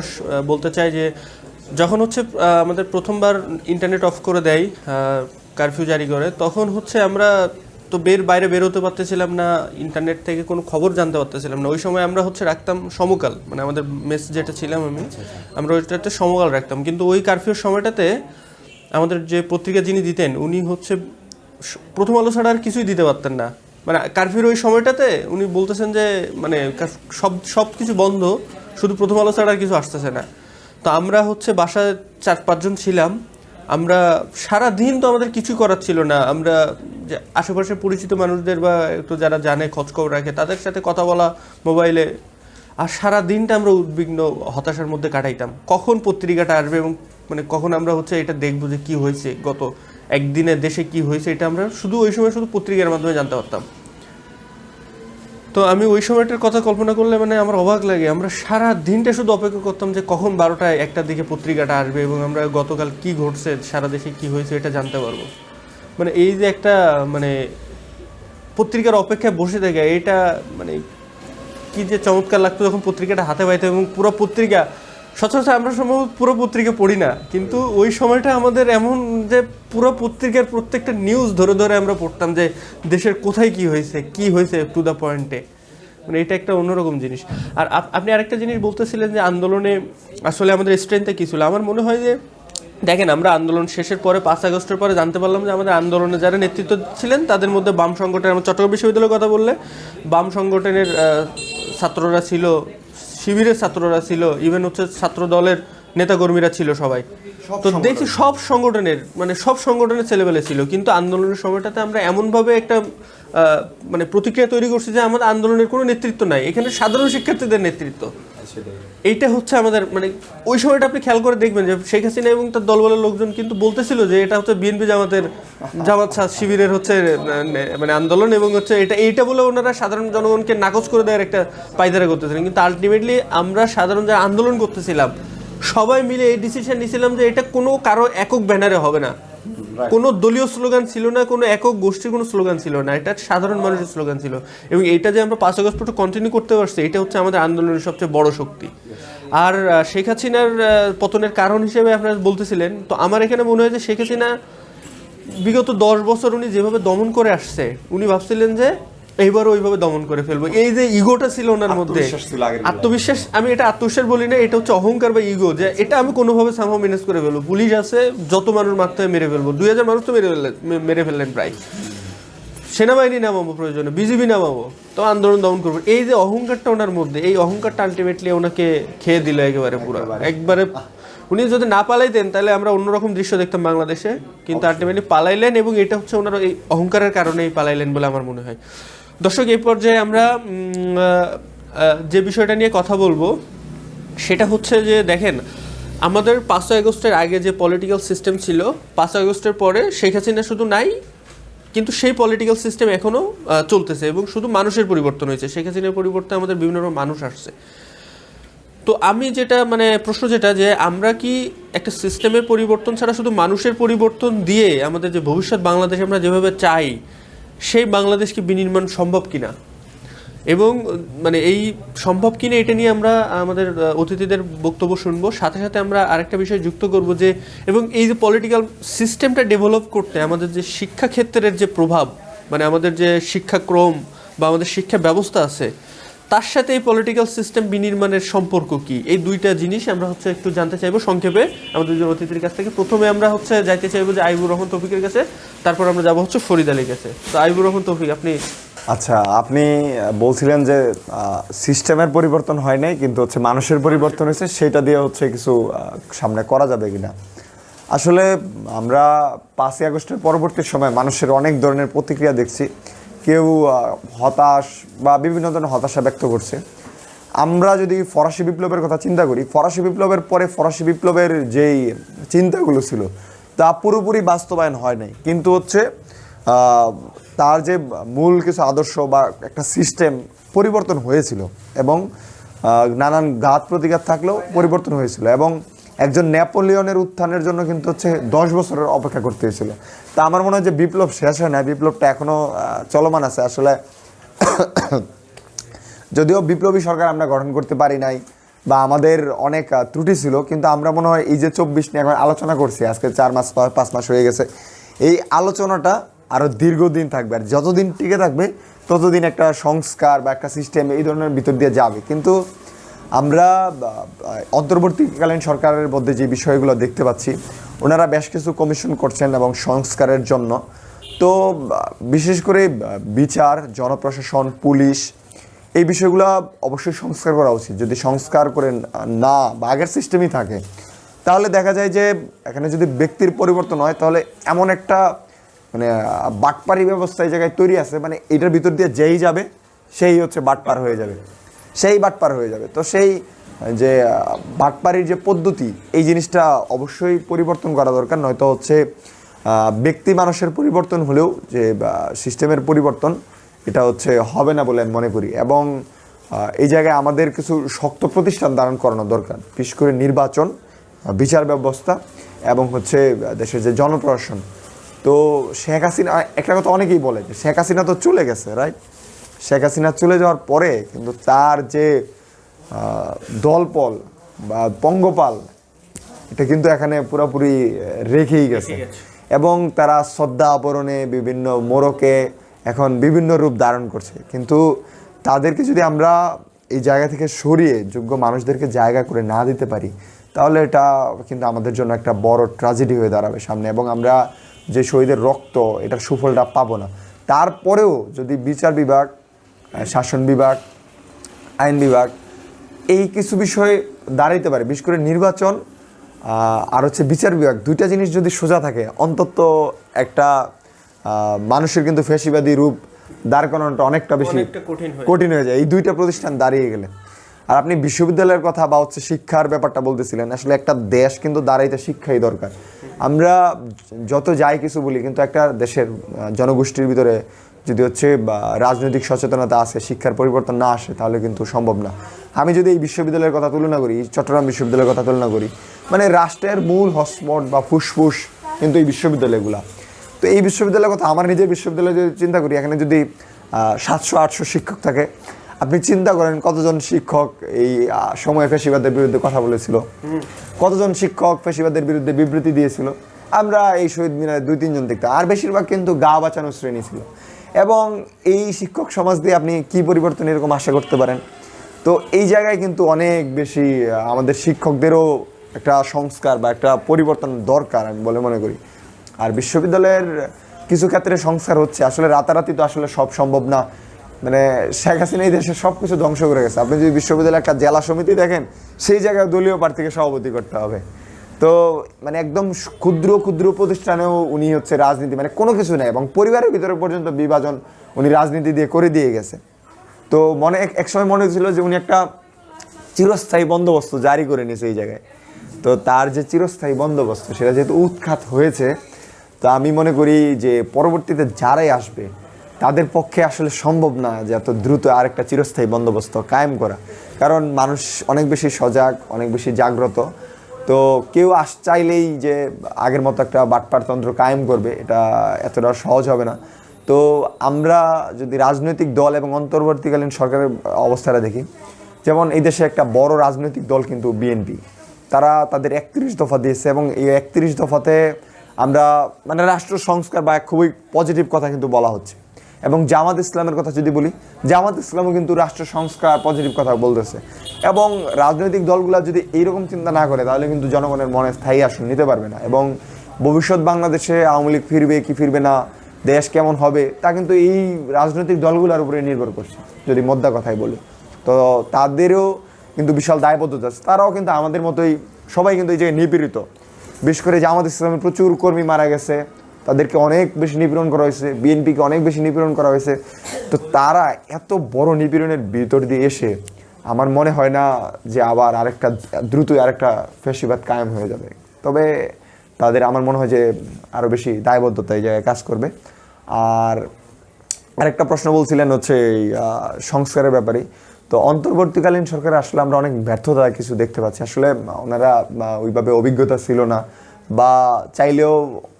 বলতে চাই। যে যখন হচ্ছে আমাদের প্রথমবার ইন্টারনেট অফ করে দেয়, কারফিউ জারি করে, তখন হচ্ছে আমরা তো বাইরে বেরোতে পারতেছিলাম না, ইন্টারনেট থেকে কোনো খবর জানতে পারতেছিলাম না। ওই সময় আমরা হচ্ছে রাখতাম সমকাল, মানে আমাদের মেস যেটা ছিলাম আমরা ওইটাতে সমকাল রাখতাম। কিন্তু ওই কারফিউর সময়টাতে আমাদের যে পত্রিকা যিনি দিতেন, উনি হচ্ছে প্রথম আলো ছাড়া আর কিছুই দিতে পারতেন না। মানে কারফিউর ওই সময়টাতে উনি বলতেছেন যে মানে সব কিছু বন্ধ, শুধু প্রথম আলো ছাড়া আর কিছু আসতেছে না। তো আমরা হচ্ছে বাসায় 4-5 জন ছিলাম। আমরা সারা দিন তো আমাদের কিছু করার ছিল না। আমরা যে আশেপাশে পরিচিত মানুষদের বা একটু যারা জানে, খোঁজখবর রাখে, তাদের সাথে কথা বলা মোবাইলে, আর সারা দিনটা আমরা উদ্বিগ্ন হতাশার মধ্যে কাটাইতাম। কখন পত্রিকাটা আসবে এবং মানে কখন আমরা হচ্ছে এটা দেখবো যে কী হয়েছে, গত একদিনে দেশে কি হয়েছে, এটা আমরা শুধু ওই সময় শুধু পত্রিকার মাধ্যমে জানতে পারতাম। তো আমি ওই সময়টার কথা কল্পনা করলে মানে আমার অবাক লাগে। আমরা সারা দিনটা শুধু অপেক্ষা করতাম যে কখন 12টা 1টার দিকে পত্রিকাটা আসবে এবং আমরা গতকাল কি ঘটছে, সারা দেশে কি হয়েছে এটা জানতে পারবো। মানে এই যে একটা মানে পত্রিকার অপেক্ষায় বসে থাকে, এটা মানে কি যে চমৎকার লাগতো যখন পত্রিকাটা হাতে পাইতো। এবং পুরো পত্রিকা, সচরাচর আমরা সম্ভবত পুরো পত্রিকা পড়ি না, কিন্তু ওই সময়টা আমাদের এমন যে পুরো পত্রিকার প্রত্যেকটা নিউজ ধরে ধরে আমরা পড়তাম যে দেশের কোথায় কি হয়েছে টু দ্য পয়েন্টে। মানে এটা একটা অন্যরকম জিনিস। আর আপনি আরেকটা জিনিস বলতেছিলেন যে আন্দোলনে আসলে আমাদের স্ট্রেংথটা কী ছিল। আমার মনে হয় যে দেখেন, আমরা আন্দোলন শেষের পরে 5 আগস্টের পরে জানতে পারলাম যে আমাদের আন্দোলনে যারা নেতৃত্ব ছিলেন তাদের মধ্যে বাম সংগঠনের, আমার চট্টগ্রাম বিশ্ববিদ্যালয়ের কথা বললে বাম সংগঠনের ছাত্ররা ছিল, শিবিরের ছাত্ররা ছিল, ইভেন হচ্ছে ছাত্র দলের নেতাকর্মীরা ছিল সবাই। তো দেখছি সব সংগঠনের ছেলেবেলে ছিল। কিন্তু আন্দোলনের সময়টাতে আমরা এমনভাবে একটা মানে প্রতিক্রিয়া তৈরি করছি যে আমাদের আন্দোলনের কোনো নেতৃত্ব নাই, এখানে সাধারণ শিক্ষার্থীদের নেতৃত্ব। এইটা হচ্ছে আমাদের মানে ওই সময়টা আপনি খেয়াল করে দেখবেন যে শেখ হাসিনা এবং তার দলবলের লোকজন কিন্তু বলতেছিল যে এটা হচ্ছে বিএনপি জামাত শিবিরের হচ্ছে মানে আন্দোলন, এবং হচ্ছে এইটা বলে ওনারা সাধারণ জনগণকে নাকচ করে দেওয়ার একটা পায়দারা করতেছিলেন। কিন্তু আলটিমেটলি আমরা সাধারণ যারা আন্দোলন করতেছিলাম সবাই মিলে এই ডিসিশন নিয়েছিলাম যে এটা কোনো কারো একক ব্যানারে হবে না, কোনো দলীয় স্লোগান ছিল না, কোনো একক গোষ্ঠীর কোনো স্লোগান ছিল না, এটা সাধারণ মানুষের স্লোগান ছিল। এবং এইটা যে আমরা 5 আগস্ট পর্যন্ত কন্টিনিউ করতে পারছি, এটা হচ্ছে আমাদের আন্দোলনের সবচেয়ে বড় শক্তি। আর শেখ হাসিনার পতনের কারণ হিসেবে আপনারা বলতেছিলেন, তো আমার এখানে মনে হয় যে শেখ হাসিনা বিগত 10 বছর উনি যেভাবে দমন করে আসছে, উনি ভাবছিলেন যে এইবারও ওইভাবে দমন করে ফেলবো। এই যে ইগোটা ছিল ওনার মধ্যে, আত্মবিশ্বাস, আমি এটা আত্মবিশ্বাস বলি না, এটা হচ্ছে অহংকার বা ইগো, যে এটা আমি কোনোভাবে সামহাও ম্যানেজ করে ফেলবো। পুলিশ আছে, যত মানুষ মারতে হয় মেরে ফেলবো, 2000 মানুষ তো মেরে ফেললেন প্রায়, সেনাবাহিনী নামাবো, প্রয়োজনে বিজিবি নামাবো, তো আন্দোলন দমন করবো। এই যে অহংকারটা ওনার মধ্যে, এই অহংকারটা আলটিমেটলি ওনাকে খেয়ে দিল একেবারে পুরো একবারে। উনি যদি না পালাইতেন তাহলে আমরা অন্যরকম দৃশ্য দেখতাম বাংলাদেশে, কিন্তু আলটিমেটলি পালাইলেন, এবং এটা হচ্ছে ওনার এই অহংকারের কারণেই পালাইলেন বলে আমার মনে হয়। দর্শক, এই পর্যায়ে আমরা যে বিষয়টা নিয়ে কথা বলবো সেটা হচ্ছে যে দেখেন, আমাদের 5ই আগস্টের আগে যে পলিটিক্যাল সিস্টেম ছিল, 5ই আগস্টের পরে শেখ হাসিনা শুধু নাই, কিন্তু সেই পলিটিক্যাল সিস্টেম এখনও চলতেছে এবং শুধু মানুষের পরিবর্তন হয়েছে। শেখ হাসিনার পরিবর্তে আমাদের বিভিন্ন রকম মানুষ আসছে। তো আমি যেটা মানে প্রশ্ন যেটা, যে আমরা কি একটা সিস্টেমের পরিবর্তন ছাড়া শুধু মানুষের পরিবর্তন দিয়ে আমাদের যে ভবিষ্যৎ বাংলাদেশ আমরা যেভাবে চাই, সেই বাংলাদেশ কি বিনির্মাণ সম্ভব কিনা, এবং মানে এই সম্ভব কিনা এটা নিয়ে আমরা আমাদের অতিথিদের বক্তব্য শুনবো। সাথে সাথে আমরা আরেকটা বিষয় যুক্ত করব যে, এবং এই যে পলিটিক্যাল সিস্টেমটা ডেভেলপ করতে আমাদের যে শিক্ষাক্ষেত্রের যে প্রভাব, মানে আমাদের যে শিক্ষাক্রম বা আমাদের শিক্ষা ব্যবস্থা আছে, তার সাথে এই পলিটিক্যাল সিস্টেম বিনির্মাণের সম্পর্ক কি, এই দুইটা জিনিস আমরা হচ্ছে একটু জানতে চাইবো সংক্ষেপে আমাদের দুজন অতিথির কাছ থেকে। প্রথমে আমরা হচ্ছে যাইতে চাইবো যে আইবুর রহমান তৌফিকের কাছে, তারপর আমরা যাবো হচ্ছে ফরিদ আলীর কাছে। তো আইবুর রহমান তৌফিক, আপনি। আচ্ছা, আপনি বলছিলেন যে সিস্টেমের পরিবর্তন হয় নাই, কিন্তু হচ্ছে মানুষের পরিবর্তন হয়েছে, সেটা দিয়ে হচ্ছে কিছু সামনে করা যাবে কিনা। আসলে আমরা 5ই আগস্টের পরবর্তী সময় মানুষের অনেক ধরনের প্রতিক্রিয়া দেখছি। কেউ হতাশ বা বিভিন্ন ধরনের হতাশা ব্যক্ত করছে। আমরা যদি ফরাসি বিপ্লবের কথা চিন্তা করি, ফরাসি বিপ্লবের পরে ফরাসি বিপ্লবের যেই চিন্তাগুলো ছিল তা পুরোপুরি বাস্তবায়ন হয় নাই, কিন্তু হচ্ছে তার যে মূল কিছু আদর্শ বা একটা সিস্টেম পরিবর্তন হয়েছিল, এবং নানান ঘাত প্রতিঘাত থাকলেও পরিবর্তন হয়েছিল। এবং একজন নেপোলিয়নের উত্থানের জন্য কিন্তু হচ্ছে 10 বছরের অপেক্ষা করতে হয়েছিল। তা আমার মনে হয় যে বিপ্লব শেষ হয় না, বিপ্লবটা এখনও চলমান আছে। আসলে যদিও বিপ্লবী সরকার আমরা গঠন করতে পারি নাই বা আমাদের অনেক ত্রুটি ছিল, কিন্তু আমরা মনে হয় এই যে 24 নিয়ে এখন আলোচনা করছি, আজকে 4 মাস 5 মাস হয়ে গেছে, এই আলোচনাটা আরও দীর্ঘদিন থাকবে। আর যতদিন টিকে থাকবে ততদিন একটা সংস্কার বা একটা সিস্টেম এই ধরনের ভিতর দিয়ে যাবে। কিন্তু আমরা অন্তর্বর্তীকালীন সরকারের মধ্যে যে বিষয়গুলো দেখতে পাচ্ছি, ওনারা বেশ কিছু কমিশন করছেন এবং সংস্কারের জন্য। তো বিশেষ করে বিচার, জনপ্রশাসন, পুলিশ, এই বিষয়গুলো অবশ্যই সংস্কার করা উচিত। যদি সংস্কার করে না বা আগের সিস্টেমই থাকে, তাহলে দেখা যায় যে এখানে যদি ব্যক্তির পরিবর্তন হয়, তাহলে এমন একটা মানে বাটপারি ব্যবস্থা এই জায়গায় তৈরি আছে, মানে এটার ভিতর দিয়ে যেই যাবে সেই হচ্ছে বাটপার হয়ে যাবে, সেই বাটপার হয়ে যাবে। তো সেই যে বাটপারির যে পদ্ধতি, এই জিনিসটা অবশ্যই পরিবর্তন করা দরকার। নয়তো হচ্ছে ব্যক্তি মানুষের পরিবর্তন হলেও যে সিস্টেমের পরিবর্তন, এটা হচ্ছে হবে না বলে আমি মনে করি। এবং এই জায়গায় আমাদের কিছু শক্ত প্রতিষ্ঠান ধারণ করানো দরকার, বিশেষ করে নির্বাচন, বিচার ব্যবস্থা এবং হচ্ছে দেশের যে জনপ্রশাসন। তো শেখ হাসিনা, একটা কথা অনেকেই বলে যে শেখ হাসিনা তো চলে গেছে, রাইট? শেখ হাসিনা চলে যাওয়ার পরে কিন্তু তার যে দলপল বা পঙ্গপাল, এটা কিন্তু এখানে পুরোপুরি রেখেই গেছে। এবং তারা শ্রদ্ধা আবরণে বিভিন্ন মোড়কে এখন বিভিন্ন রূপ ধারণ করছে। কিন্তু তাদেরকে যদি আমরা এই জায়গা থেকে সরিয়ে যোগ্য মানুষদেরকে জায়গা করে না দিতে পারি, তাহলে এটা কিন্তু আমাদের জন্য একটা বড় ট্র্যাজেডি হয়ে দাঁড়াবে সামনে, এবং আমরা যে শহীদের রক্ত, এটার সুফলটা পাবো না। তারপরেও যদি বিচার বিভাগ, শাসন বিভাগ, আইন বিভাগ, এই কিছু বিষয় দাঁড়াইতে পারে, বিশেষ করে নির্বাচন আর হচ্ছে বিচার বিভাগ, দুইটা জিনিস যদি সোজা থাকে, অন্তত একটা মানুষের কিন্তু ফ্যাসিবাদী রূপ দাঁড় করানোটা অনেকটা বেশি কঠিন হয়ে যায় এই দুইটা প্রতিষ্ঠান দাঁড়িয়ে গেলে। আর আপনি বিশ্ববিদ্যালয়ের কথা বা হচ্ছে শিক্ষার ব্যাপারটা বলতেছিলেন, আসলে একটা দেশ কিন্তু দাঁড়াইতে শিক্ষাই দরকার। আমরা যত যাই কিছু বলি, কিন্তু একটা দেশের জনগোষ্ঠীর ভিতরে যদি হচ্ছে রাজনৈতিক সচেতনতা আসে, শিক্ষার পরিবর্তন না আসে, তাহলে কিন্তু সম্ভব না। আমি যদি এই বিশ্ববিদ্যালয়ের কথা তুলনা করি, চট্টগ্রাম বিশ্ববিদ্যালয়ের কথা তুলনা করি, মানে রাষ্ট্রের মূল হটস্পট বা ফুসফুস কিন্তু এই বিশ্ববিদ্যালয়গুলো। তো এই বিশ্ববিদ্যালয়ের কথা, আমার নিজের বিশ্ববিদ্যালয়ে যদি চিন্তা করি, এখানে যদি 700-800 শিক্ষক থাকে, আপনি চিন্তা করেন কতজন শিক্ষক এই সময় ফ্যাসিবাদের বিরুদ্ধে কথা বলেছিল, কতজন শিক্ষক ফ্যাসিবাদের বিরুদ্ধে বিবৃতি দিয়েছিল। আমরা এই শহীদ মিনারে 2-3 জন দেখতাম, আর বেশিরভাগ কিন্তু গা বাঁচানো শ্রেণী ছিল। এবং এই শিক্ষক সমাজ দিয়ে আপনি কি পরিবর্তন এরকম আশা করতে পারেন? তো এই জায়গায় কিন্তু অনেক বেশি আমাদের শিক্ষকদেরও একটা সংস্কার বা একটা পরিবর্তন দরকার আমি বলে মনে করি। আর বিশ্ববিদ্যালয়ের কিছু ক্ষেত্রে সংস্কার হচ্ছে, আসলে রাতারাতি তো আসলে সব সম্ভব না। মানে শেখ হাসিনা এই দেশে সব কিছু ধ্বংস করে গেছে। আপনি যদি বিশ্ববিদ্যালয়ের একটা জেলা সমিতি দেখেন, সেই জায়গায় দলীয় প্রার্থীকে সভাপতি করতে হবে। তো মানে একদম ক্ষুদ্র ক্ষুদ্র প্রতিষ্ঠানেও উনি হচ্ছে রাজনীতি, মানে কোনো কিছু নেই, এবং পরিবারের ভিতরে পর্যন্ত বিভাজন উনি রাজনীতি দিয়ে করে দিয়ে গেছে। তো এক সময় মনে হয়েছিল যে উনি একটা চিরস্থায়ী বন্দোবস্ত জারি করে নিয়েছে এই জায়গায়। তো তার যে চিরস্থায়ী বন্দোবস্ত সেটা যেহেতু উৎখাত হয়েছে, তো আমি মনে করি যে পরবর্তীতে যারাই আসবে তাদের পক্ষে আসলে সম্ভব না যে এত দ্রুত আরেকটা চিরস্থায়ী বন্দোবস্ত কায়েম করা, কারণ মানুষ অনেক বেশি সজাগ, অনেক বেশি জাগ্রত। তো কেউ চাইলেই যে আগের মতো একটা বাটপারতন্ত্র কায়েম করবে এটা এতটা সহজ হবে না। তো আমরা যদি রাজনৈতিক দল এবং অন্তর্বর্তীকালীন সরকারের অবস্থাটা দেখি, যেমন এই দেশে একটা বড় রাজনৈতিক দল কিন্তু বিএনপি, তারা তাদের 31 দফা দিয়েছে এবং এই 31 দফাতে আমরা মানে রাষ্ট্র সংস্কার বা খুবই পজিটিভ কথা কিন্তু বলা হচ্ছে। এবং জামাত ইসলামের কথা যদি বলি, জামাত ইসলামও কিন্তু রাষ্ট্র সংস্কার পজিটিভ কথা বলতেছে। এবং রাজনৈতিক দলগুলো যদি এইরকম চিন্তা না করে তাহলে কিন্তু জনগণের মনে স্থায়ী আসন নিতে পারবে না। এবং ভবিষ্যৎ বাংলাদেশে আওয়ামী লীগ ফিরবে কি ফিরবে না, দেশ কেমন হবে, তা কিন্তু এই রাজনৈতিক দলগুলোর উপরে নির্ভর করছে যদি মোদ্দা কথাই বলি। তো তাদেরও কিন্তু বিশাল দায়বদ্ধতা আছে, তারাও কিন্তু আমাদের মতোই সবাই কিন্তু এই জায়গায় নিপীড়িত। বিশেষ করে জামাত ইসলামের প্রচুর কর্মী মারা গেছে, তাদেরকে অনেক বেশি নিপীড়ন করা হয়েছে, বিএনপিকে অনেক বেশি নিপীড়ন করা হয়েছে। তো তারা এত বড় নিপীড়নের ভিতর দিয়ে এসে আমার মনে হয় না যে আবার দ্রুতই আরেকটা ফ্যাসিবাদ কায়েম হয়ে যাবে। তবে তাদের আমার মনে হয় যে আরও বেশি দায়বদ্ধতা এই জায়গায় কাজ করবে। আর আরেকটা প্রশ্ন বলছিলেন হচ্ছে এই সংস্কারের ব্যাপারে। তো অন্তর্বর্তীকালীন সরকারে আসলে আমরা অনেক ব্যর্থতা কিছু দেখতে পাচ্ছি। আসলে ওনারা ওইভাবে অভিজ্ঞতা ছিল না, বা চাইলেও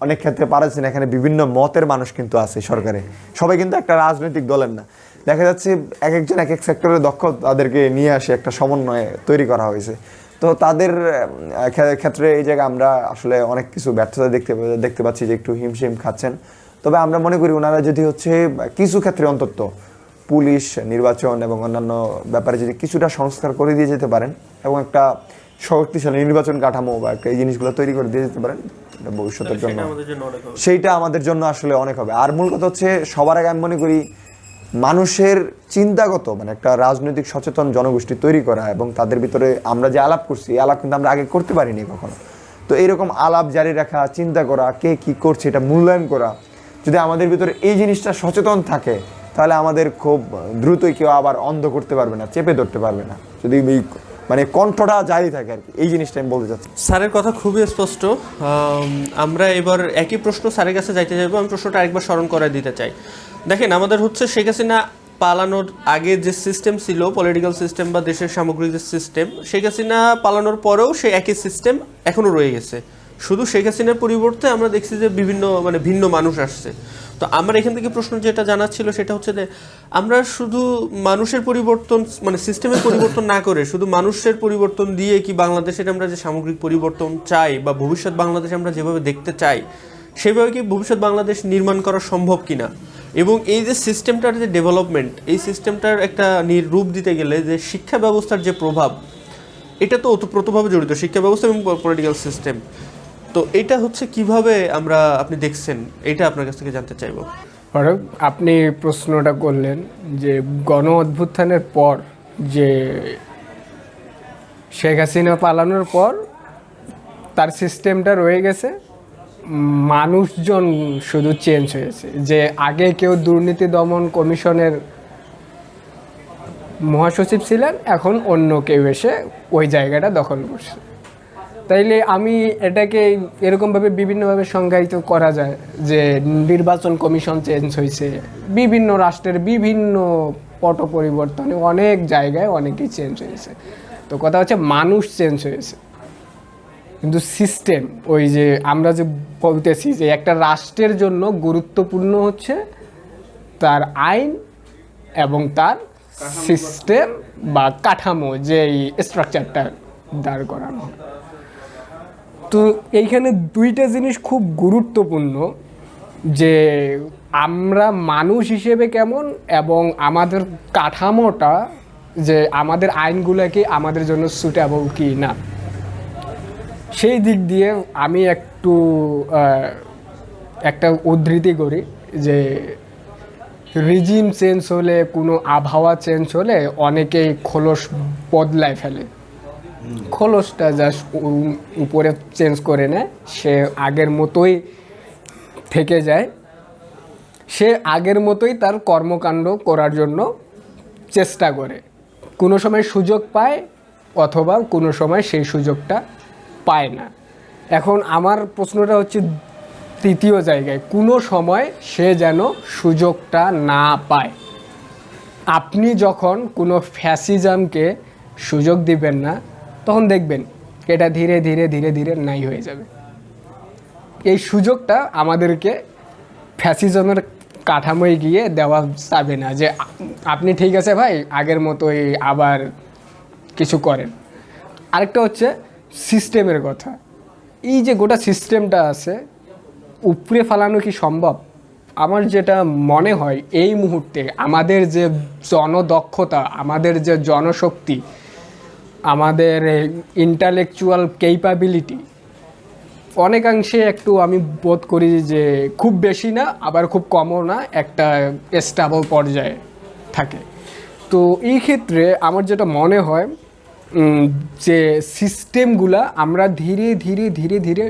অনেক ক্ষেত্রে পারছেন। এখানে বিভিন্ন মতের মানুষ কিন্তু আছে সরকারে, সবাই কিন্তু একটা রাজনৈতিক দলের না। দেখা যাচ্ছে এক একজন এক এক সেক্টরে দক্ষ, তাদেরকে নিয়ে আসে একটা সমন্বয়ে তৈরি করা হয়েছে। তো তাদের ক্ষেত্রে এই জায়গায় আমরা আসলে অনেক কিছু ব্যর্থতা দেখতে পাচ্ছি যে একটু হিমশিম খাচ্ছেন। তবে আমরা মনে করি ওনারা যদি হচ্ছে কিছু ক্ষেত্রে অন্তত পুলিশ, নির্বাচন এবং অন্যান্য ব্যাপারে যদি কিছুটা সংস্কার করে দিয়ে যেতে পারেন এবং একটা শক্তিশালী নির্বাচন কাঠামো বা একটা এই জিনিসগুলো তৈরি করে দিয়ে যেতে পারেন, এটা ভবিষ্যতের জন্য সেইটা আমাদের জন্য আসলে অনেক হবে। আর মূল কথা হচ্ছে সবার আগে আমি মনে করি মানুষের চিন্তাগত মানে একটা রাজনৈতিক সচেতন জনগোষ্ঠী তৈরি করা, এবং তাদের ভিতরে আমরা যে আলাপ করছি এই আলাপ কিন্তু আমরা আগে করতে পারিনি কখনো। তো এইরকম আলাপ জারি রাখা, চিন্তা করা, কে কি করছে এটা মূল্যায়ন করা, যদি আমাদের ভিতরে এই জিনিসটা সচেতন থাকে তাহলে আমাদের খুব দ্রুতই কেউ আবার অন্ধ করতে পারবে না, চেপে ধরতে পারবে না, যদি মানে কণ্ঠটা জারি থাকে আর কি। এই জিনিসটা আমি বলতে চাচ্ছি। স্যারের কথা খুবই স্পষ্ট। আমরা এবার একই প্রশ্ন স্যারের কাছে যাইতে চাইবো। আমি প্রশ্নটা আরেকবার স্মরণ করায় দিতে চাই। দেখেন, আমাদের হচ্ছে শেখ হাসিনা পালানোর আগে যে সিস্টেম ছিল, পলিটিক্যাল সিস্টেম বা দেশের সামগ্রিক যে সিস্টেম, শেখ হাসিনা পালানোর পরেও সেই একই সিস্টেম এখনও রয়ে গেছে। শুধু শেখ হাসিনার পরিবর্তে আমরা দেখছি যে ভিন্ন মানুষ আসছে। তো আমার এখান থেকে প্রশ্ন যেটা জানার ছিল সেটা হচ্ছে যে আমরা শুধু মানুষের পরিবর্তন মানে সিস্টেমের পরিবর্তন না করে শুধু মানুষের পরিবর্তন দিয়ে কি বাংলাদেশের আমরা যে সামগ্রিক পরিবর্তন চাই বা ভবিষ্যৎ বাংলাদেশ আমরা যেভাবে দেখতে চাই সেভাবে কি ভবিষ্যৎ বাংলাদেশ নির্মাণ করা সম্ভব কিনা, এবং এই যে সিস্টেমটার যে ডেভেলপমেন্ট, এই সিস্টেমটার একটা রূপ দিতে গেলে যে শিক্ষা ব্যবস্থার যে প্রভাব, এটা তো ওতপ্রোতভাবে জড়িত, শিক্ষা ব্যবস্থা এবং পলিটিক্যাল সিস্টেম। তো এটা হচ্ছে কিভাবে আপনি দেখছেন, এটা আপনার কাছ থেকে জানতে চাইবো। আপনি প্রশ্নটা করলেন যে গণ অভ্যুত্থানের পর যে শেখ হাসিনা পালানোর পর তার সিস্টেমটা রয়ে গেছে, মানুষজন শুধু চেঞ্জ হয়েছে। যে আগে কেউ দুর্নীতি দমন কমিশনের মহাসচিব ছিলেন, এখন অন্য কেউ এসে ওই জায়গাটা দখল করছে। তাইলে আমি এটাকে এরকমভাবে বিভিন্নভাবে সংজ্ঞায়িত করা যায় যে নির্বাচন কমিশন চেঞ্জ হয়েছে, বিভিন্ন রাষ্ট্রের বিভিন্ন পট পরিবর্তনে অনেক জায়গায় অনেকেই চেঞ্জ হয়েছে। তো কথা হচ্ছে মানুষ চেঞ্জ হয়েছে, কিন্তু সিস্টেম ওই যে আমরা যে বলতেছি যে একটা রাষ্ট্রের জন্য গুরুত্বপূর্ণ হচ্ছে তার আইন এবং তার সিস্টেম বা কাঠামো, যে স্ট্রাকচারটা দাঁড় করানো। তো এইখানে দুইটা জিনিস খুব গুরুত্বপূর্ণ, যে আমরা মানুষ হিসেবে কেমন এবং আমাদের কাঠামোটা, যে আমাদের আইনগুলোকে আমাদের জন্য সুটেবল কি না। সেই দিক দিয়ে আমি একটা উদ্ধৃতি করি যে রিজিম চেঞ্জ হলে, কোনো আবহাওয়া চেঞ্জ হলে অনেকেই খোলস বদলায় ফেলে, খোলসটা জাস্ট উপরে চেঞ্জ করে নেয়, সে আগের মতোই থেকে যায়, সে আগের মতোই তার কর্মকাণ্ড করার জন্য চেষ্টা করে, কোনো সময় সুযোগ পায় অথবা কোনো সময় সেই সুযোগটা পায় না। এখন আমার প্রশ্নটা হচ্ছে তৃতীয় জায়গায়, কোনো সময় সে যেন সুযোগটা না পায়। আপনি যখন কোনো ফ্যাসিজমকে সুযোগ দিবেন না, তখন দেখবেন এটা ধীরে ধীরে ধীরে ধীরে নাই হয়ে যাবে। এই সুযোগটা আমাদেরকে ফ্যাসিজমের কাঠামোয় গিয়ে দেওয়া যাবে না যে আপনি ঠিক আছে ভাই আগের মতোই আবার কিছু করেন। আরেকটা হচ্ছে সিস্টেমের কথা। এই যে গোটা সিস্টেমটা আছে, উপড়ে ফেলানো কি সম্ভব? আমার যেটা মনে হয় এই মুহূর্তে আমাদের যে জনদক্ষতা, আমাদের যে জনশক্তি, আমাদের ইন্টালেকচুয়াল ক্যাপাবিলিটি অনেকাংশে একটু আমি বোধ করি যে খুব বেশি না আবার খুব কমও না, একটা স্টেবল পর্যায়ে থাকে। তো এই ক্ষেত্রে আমার যেটা মনে হয় যে সিস্টেমগুলা আমরা ধীরে ধীরে ধীরে ধীরে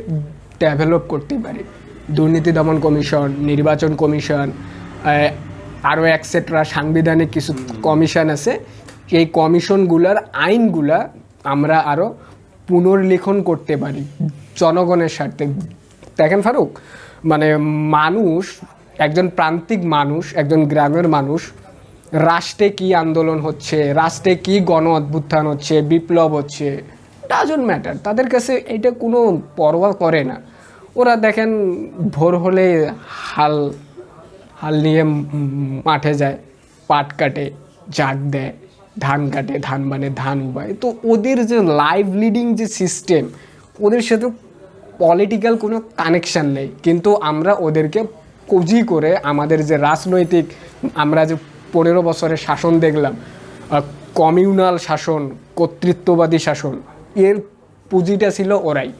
ডেভেলপ করতে পারি। দুর্নীতি দমন কমিশন, নির্বাচন কমিশন, আরও এক্সেট্রা সাংবিধানিক কিছু কমিশন আছে। এই কমিশনগুলার আইনগুলা আমরা আরও পুনর্লিখন করতে পারি জনগণের স্বার্থে। দেখেন ফারুক, মানে মানুষ, একজন প্রান্তিক মানুষ, একজন গ্রামের মানুষ, রাষ্ট্রে কি আন্দোলন হচ্ছে, রাষ্ট্রে কি গণ অভ্যুত্থান হচ্ছে, বিপ্লব হচ্ছে, ডাজন্ট ম্যাটার, তাদের কাছে এটা কোনো পরোয়া করে না। ওরা দেখেন ভোর হলে হাল নিয়ে মাঠে যায়, পাট কাটে, জাগ দেয়, ধান কাটে, ধান মানে ধান উবায়। তো ওদের যে লাইভ লিডিং যে সিস্টেম, ওদের সাথে পলিটিক্যাল কোনো কানেকশান নেই, কিন্তু আমরা ওদেরকে পুঁজি করে আমাদের যে রাজনৈতিক, আমরা যে 15 বছরের শাসন দেখলাম, কমিউনাল শাসন, কর্তৃত্ববাদী শাসন, এর পুঁজিটা ছিল ওরাই।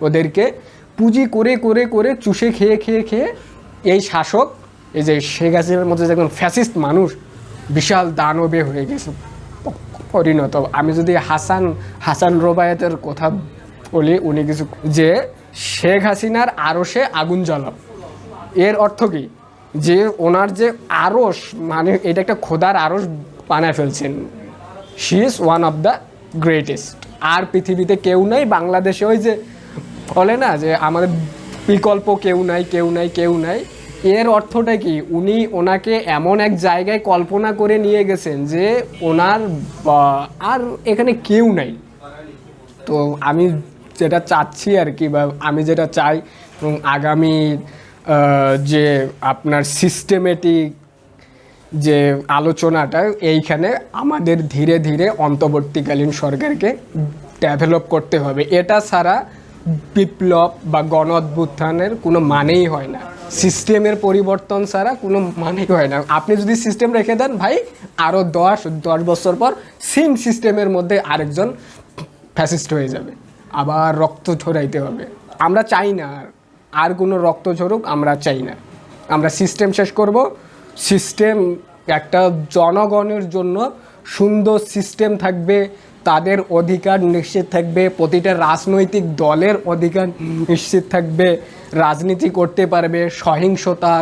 ওদেরকে পুঁজি করে করে করে চুষে খেয়ে খেয়ে খেয়ে এই শাসক, এই যে শেখ হাসিনার মধ্যে যে একজন ফ্যাসিস্ট মানুষ, বিশাল দানবে হয়ে গেছে পরিণত। আমি যদি হাসান রোবায়েতের কথা বলি, উনি কিছু যে শেখ হাসিনার আরশে আগুন জ্বালাও, এর অর্থ কি? যে ওনার যে আরশ, মানে এটা একটা খোদার আরশ বানায় ফেলছেন। She is one of the greatest. আর পৃথিবীতে কেউ নাই। বাংলাদেশে ওই যে বলে না যে আমাদের বিকল্প কেউ নাই, কেউ নাই, কেউ নাই, এর অর্থটা কি? উনি ওনাকে এমন এক জায়গায় কল্পনা করে নিয়ে গেছেন যে ওনার আর এখানে কেউ নাই। তো আমি যেটা চাচ্ছি আর কি, বা আমি যেটা চাই, এবং আগামী যে আপনার সিস্টেমেটিক যে আলোচনাটা, এইখানে আমাদের ধীরে ধীরে অন্তর্বর্তীকালীন সরকারকে ডেভেলপ করতে হবে। এটা ছাড়া বিপ্লব বা গণ অভ্যুত্থানের কোনো মানেই হয় না। সিস্টেমের পরিবর্তন ছাড়া কোনো মানেই হয় না। আপনি যদি সিস্টেম রেখে দেন ভাই, আরও 10 বছর পর সেম সিস্টেমের মধ্যে আরেকজন ফ্যাসিস্ট হয়ে যাবে, আবার রক্ত ঝরাইতে হবে। আমরা চাই না আর কোনো রক্ত ঝরুক, আমরা চাই না। আমরা সিস্টেম শেষ করব। সিস্টেম একটা জনগণের জন্য সুন্দর সিস্টেম থাকবে, তাদের অধিকার নিশ্চিত থাকবে, প্রতিটা রাজনৈতিক দলের অধিকার নিশ্চিত থাকবে, রাজনীতি করতে পারবে, সহিংসতা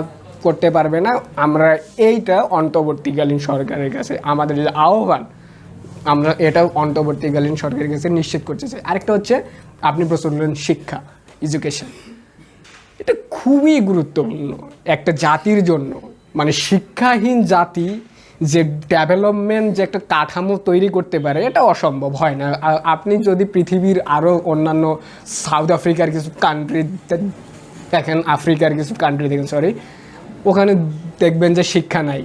করতে পারবে না। আমরা এইটা অন্তর্বর্তীকালীন সরকারের কাছে আমাদের যে আহ্বান, আমরা এটাও অন্তর্বর্তীকালীন সরকারের কাছে নিশ্চিত করতে চাই। আরেকটা হচ্ছে, আপনি প্রশ্ন করলেন শিক্ষা, এডুকেশন, এটা খুবই গুরুত্বপূর্ণ একটা জাতির জন্য। মানে শিক্ষাহীন জাতি যে ডেভেলপমেন্ট যে একটা কাঠামো তৈরি করতে পারে, এটা অসম্ভব, হয় না। আপনি যদি পৃথিবীর আরও অন্যান্য সাউথ আফ্রিকার কিছু কান্ট্রি দেখেন, আফ্রিকার কিছু কান্ট্রি দেখেন, সরি, ওখানে দেখবেন যে শিক্ষা নাই।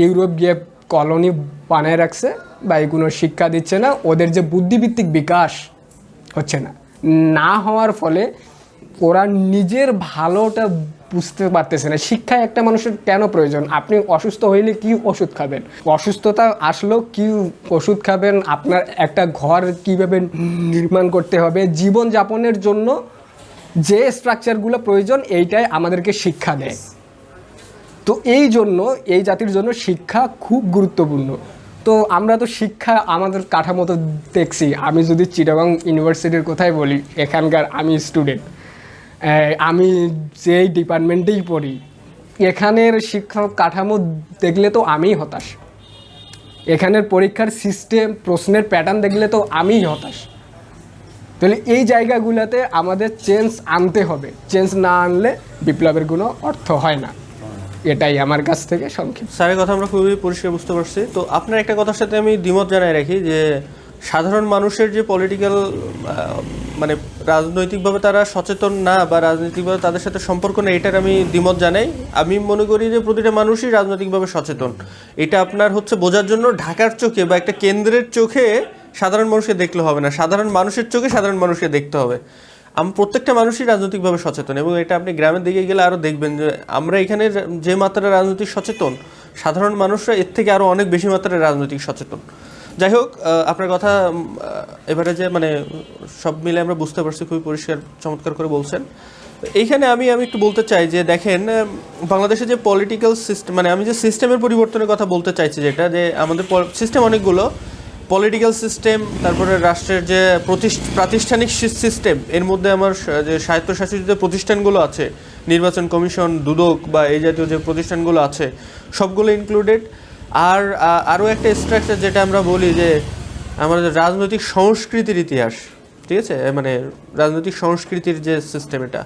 ইউরোপ গিয়ে কলোনি বানায় রাখছে বা কোনো শিক্ষা দিচ্ছে না, ওদের যে বুদ্ধিভিত্তিক বিকাশ হচ্ছে না, না হওয়ার ফলে ওরা নিজের ভালোটা বুঝতে পারতেছে না। শিক্ষায় একটা মানুষের কেন প্রয়োজন? আপনি অসুস্থ হইলে কি ওষুধ খাবেন, অসুস্থতা আসলেও কি ওষুধ খাবেন, আপনার একটা ঘর কিভাবে নির্মাণ করতে হবে, জীবনযাপনের জন্য যে স্ট্রাকচারগুলো প্রয়োজন, এইটাই আমাদেরকে শিক্ষা দেয়। তো এই জন্য এই জাতির জন্য শিক্ষা খুব গুরুত্বপূর্ণ। তো আমরা তো শিক্ষা আমাদের কাঠামোতে দেখছি। আমি যদি চিটাগাং ইউনিভার্সিটির কথাই বলি, এখানকার আমি স্টুডেন্ট, আমি যেই ডিপার্টমেন্টেই পড়ি, এখানের শিক্ষা কাঠামো দেখলে তো আমিই হতাশ। এখানের পরীক্ষার সিস্টেম, প্রশ্নের প্যাটার্ন দেখলে তো আমিই হতাশ। তাহলে এই জায়গাগুলোতে আমাদের চেঞ্জ আনতে হবে, চেঞ্জ না আনলে বিপ্লবের কোনো অর্থ হয় না। এটাই আমার কাছ থেকে সংক্ষিপ্ত। স্যারের কথা আমরা খুবই পরিষ্কার বুঝতে পারছি। তো আপনার একটা কথার সাথে আমি দ্বিমত জানাই রাখি যে সাধারণ মানুষের যে পলিটিক্যাল মানে রাজনৈতিকভাবে তারা সচেতন না বা রাজনৈতিকভাবে তাদের সাথে সম্পর্ক নেই, এটার আমি দ্বিমত জানাই। আমি মনে করি যে প্রতিটা মানুষই রাজনৈতিকভাবে সচেতন। এটা আপনার হচ্ছে বোঝার জন্য ঢাকার চোখে বা একটা কেন্দ্রের চোখে সাধারণ মানুষকে দেখলে হবে না, সাধারণ মানুষের চোখে সাধারণ মানুষকে দেখতে হবে। প্রত্যেকটা মানুষই রাজনৈতিকভাবে সচেতন, এবং এটা আপনি গ্রামের দিকে গেলে আরও দেখবেন যে আমরা এখানে যে মাত্রায় রাজনৈতিক সচেতন, সাধারণ মানুষরা এর থেকে আরও অনেক বেশি মাত্রায় রাজনৈতিক সচেতন। যাই হোক, আপনার কথা এবারে যে মানে সব মিলে আমরা বুঝতে পারছি, খুবই পরিষ্কার চমৎকার করে বলছেন। এইখানে আমি একটু বলতে চাই যে দেখেন, বাংলাদেশে যে পলিটিক্যাল সিস্টেম, মানে আমি যে সিস্টেমের পরিবর্তনের কথা বলতে চাইছি, যেটা যে আমাদের সিস্টেম অনেকগুলো, পলিটিক্যাল সিস্টেম, তারপরে রাষ্ট্রের যে প্রাতিষ্ঠানিক সিস্টেম, এর মধ্যে আমার যে স্বায়ত্তশাসিত যে প্রতিষ্ঠানগুলো আছে, নির্বাচন কমিশন, দুদক বা এই জাতীয় যে প্রতিষ্ঠানগুলো আছে, সবগুলো ইনক্লুডেড। আর আরও একটা স্ট্রাকচার যেটা আমরা বলি যে আমাদের রাজনৈতিক সংস্কৃতির ইতিহাস, ঠিক আছে, মানে রাজনৈতিক সংস্কৃতির যে সিস্টেম, এটা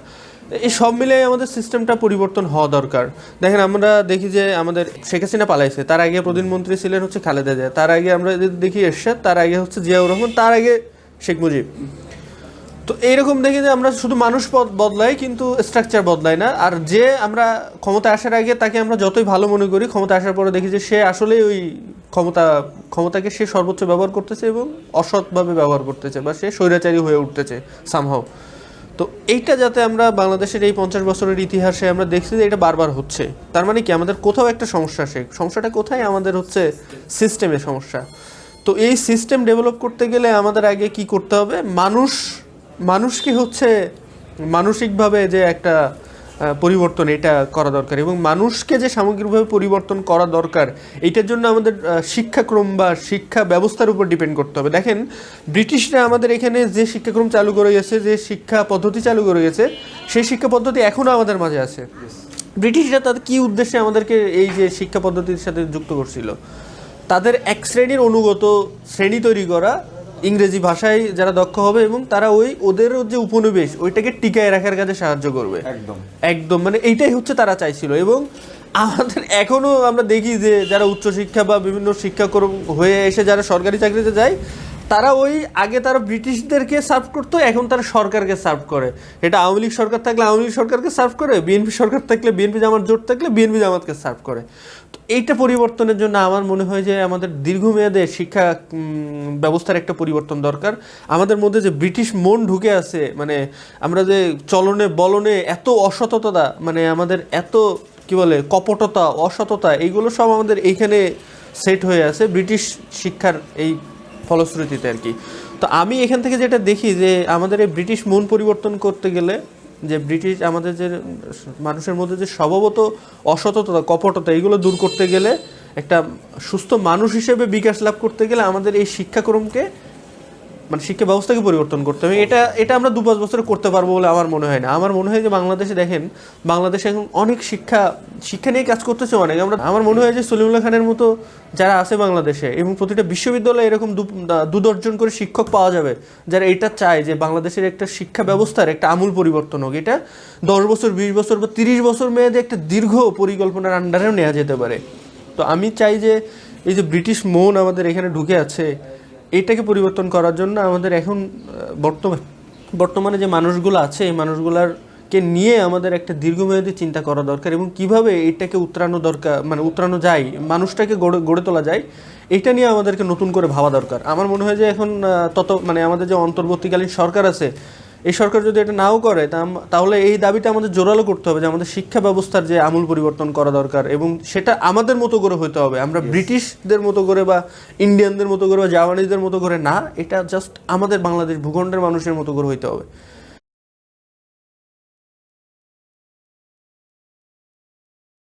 এই সব মিলে আমাদের সিস্টেমটা পরিবর্তন হওয়া দরকার। দেখেন, আমরা দেখি যে আমাদের শেখ হাসিনা পালাইছে, তার আগে প্রধানমন্ত্রী ছিলেন হচ্ছে খালেদা জিয়া, তার আগে আমরা দেখি এরশাদ, তার আগে হচ্ছে জিয়াউর রহমান, তার আগে শেখ মুজিব। তো এইরকম দেখি যে আমরা শুধু মানুষ বদলাই কিন্তু স্ট্রাকচার বদলাই না। আর যে আমরা ক্ষমতা আসার আগে তাকে আমরা যতই ভালো মনে করি, ক্ষমতা আসার পরে দেখি যে সে আসলেই ওই ক্ষমতাকে সে সর্বোচ্চ ব্যবহার করতেছে এবং অসৎভাবে ব্যবহার করতেছে, বা সে স্বৈরাচারী হয়ে উঠতেছে সামহাও। তো এইটা যাতে আমরা বাংলাদেশের এই 50 বছরের ইতিহাসে আমরা দেখছি যে এটা বারবার হচ্ছে, তার মানে কি আমাদের কোথাও একটা সমস্যা আছে। সমস্যাটা কোথায়? আমাদের হচ্ছে সিস্টেমের সমস্যা। তো এই সিস্টেম ডেভেলপ করতে গেলে আমাদের আগে কি করতে হবে? মানুষকে হচ্ছে মানসিকভাবে যে একটা পরিবর্তন, এটা করা দরকার, এবং মানুষকে যে সামগ্রিকভাবে পরিবর্তন করা দরকার, এইটার জন্য আমাদের শিক্ষাক্রম বা শিক্ষা ব্যবস্থার উপর ডিপেন্ড করতে হবে। দেখেন, ব্রিটিশরা আমাদের এখানে যে শিক্ষাক্রম চালু করে গেছে, যে শিক্ষা পদ্ধতি চালু করে গেছে, সেই শিক্ষা পদ্ধতি এখনও আমাদের মাঝে আছে। ব্রিটিশরা তাদের কী উদ্দেশ্যে আমাদেরকে এই যে শিক্ষা পদ্ধতির সাথে যুক্ত করছিল? তাদের এক শ্রেণীর অনুগত শ্রেণী তৈরি করা, ইংরেজি ভাষায় যারা দক্ষ হবে এবং তারা ওদের যে উপনিবেশ ওইটাকে টিকায় রাখার কাজে সাহায্য করবে। একদম মানে এইটাই হচ্ছে তারা চাইছিল। এবং আমাদের এখনও আমরা দেখি যে যারা উচ্চশিক্ষা বা বিভিন্ন শিক্ষাক্রম হয়ে এসে যারা সরকারি চাকরিতে যায়, তারা আগে তারা ব্রিটিশদেরকে সার্ভ করতো, এখন তারা সরকারকে সার্ভ করে। এটা আওয়ামী লীগ সরকার থাকলে আওয়ামী লীগ সরকারকে সার্ভ করে, বিএনপি সরকার থাকলে বিএনপি জামাত জোট থাকলে বিএনপি জামাতকে সার্ভ করে। তো এইটা পরিবর্তনের জন্য আমার মনে হয় যে আমাদের দীর্ঘমেয়াদে শিক্ষা ব্যবস্থার একটা পরিবর্তন দরকার। আমাদের মধ্যে যে ব্রিটিশ মন ঢুকে আছে, মানে আমরা যে চলনে বলনে এত অসততা, মানে আমাদের এত কি বলে কপটতা, অসততা, এইগুলো সব আমাদের এইখানে সেট হয়ে আছে ব্রিটিশ শিক্ষার এই ফলশ্রুতিতে আর কি। তো আমি এখান থেকে যেটা দেখি যে আমাদের এই ব্রিটিশ মন পরিবর্তন করতে গেলে, যে ব্রিটিশ আমাদের যে মানুষের মধ্যে যে স্বভাবত অসততা, কপটতা, এইগুলো দূর করতে গেলে, একটা সুস্থ মানুষ হিসেবে বিকাশ লাভ করতে গেলে আমাদের এই শিক্ষাক্রমকে, মানে শিক্ষা ব্যবস্থাকে পরিবর্তন করতে হবে। এটা আমরা 2-5 বছরে করতে পারবো বলে আমার মনে হয় না। আমার মনে হয় যে বাংলাদেশে দেখেন, বাংলাদেশে এখন অনেক শিক্ষা নিয়ে কাজ করতেছে অনেক। আমার মনে হয় যে সলিমুল্লাহ খানের মতো যারা আছে বাংলাদেশে, এবং প্রতিটা বিশ্ববিদ্যালয়ে এরকম 2-10 করে শিক্ষক পাওয়া যাবে যারা এটা চায় যে বাংলাদেশের একটা শিক্ষা ব্যবস্থার একটা আমূল পরিবর্তন হোক। এটা 10 বছর, 20 বছর বা 30 বছর মেয়াদে একটা দীর্ঘ পরিকল্পনার আন্ডারেও নেওয়া যেতে পারে। তো আমি চাই যে এই যে ব্রিটিশ মন আমাদের এখানে ঢুকে আছে, এটাকে পরিবর্তন করার জন্য আমাদের এখন বর্তমানে যে মানুষগুলো আছে, এই মানুষগুলোকে নিয়ে আমাদের একটা দীর্ঘমেয়াদী চিন্তা করা দরকার, এবং কিভাবে এটাকে উতরানো যায়, মানুষটাকে গড়ে তোলা যায়, এটা নিয়ে আমাদেরকে নতুন করে ভাবা দরকার। আমার মনে হয় যে এখন আমাদের যে অন্তর্বর্তীকালীন সরকার আছে, এই সরকার যদি এটা নাও করে, তাহলে এই দাবিটা আমাদের জোরালো করতে হবে যে আমাদের শিক্ষা ব্যবস্থার যে আমূল পরিবর্তন করা দরকার, এবং সেটা আমাদের মতো করে হতে হবে। আমরা ব্রিটিশদের মতো করে বা ইন্ডিয়ানদের মতো করে বা জাপানিজদের মতো করে না, এটা জাস্ট আমাদের বাংলাদেশ ভূখণ্ডের মানুষের মতো করে হইতে হবে।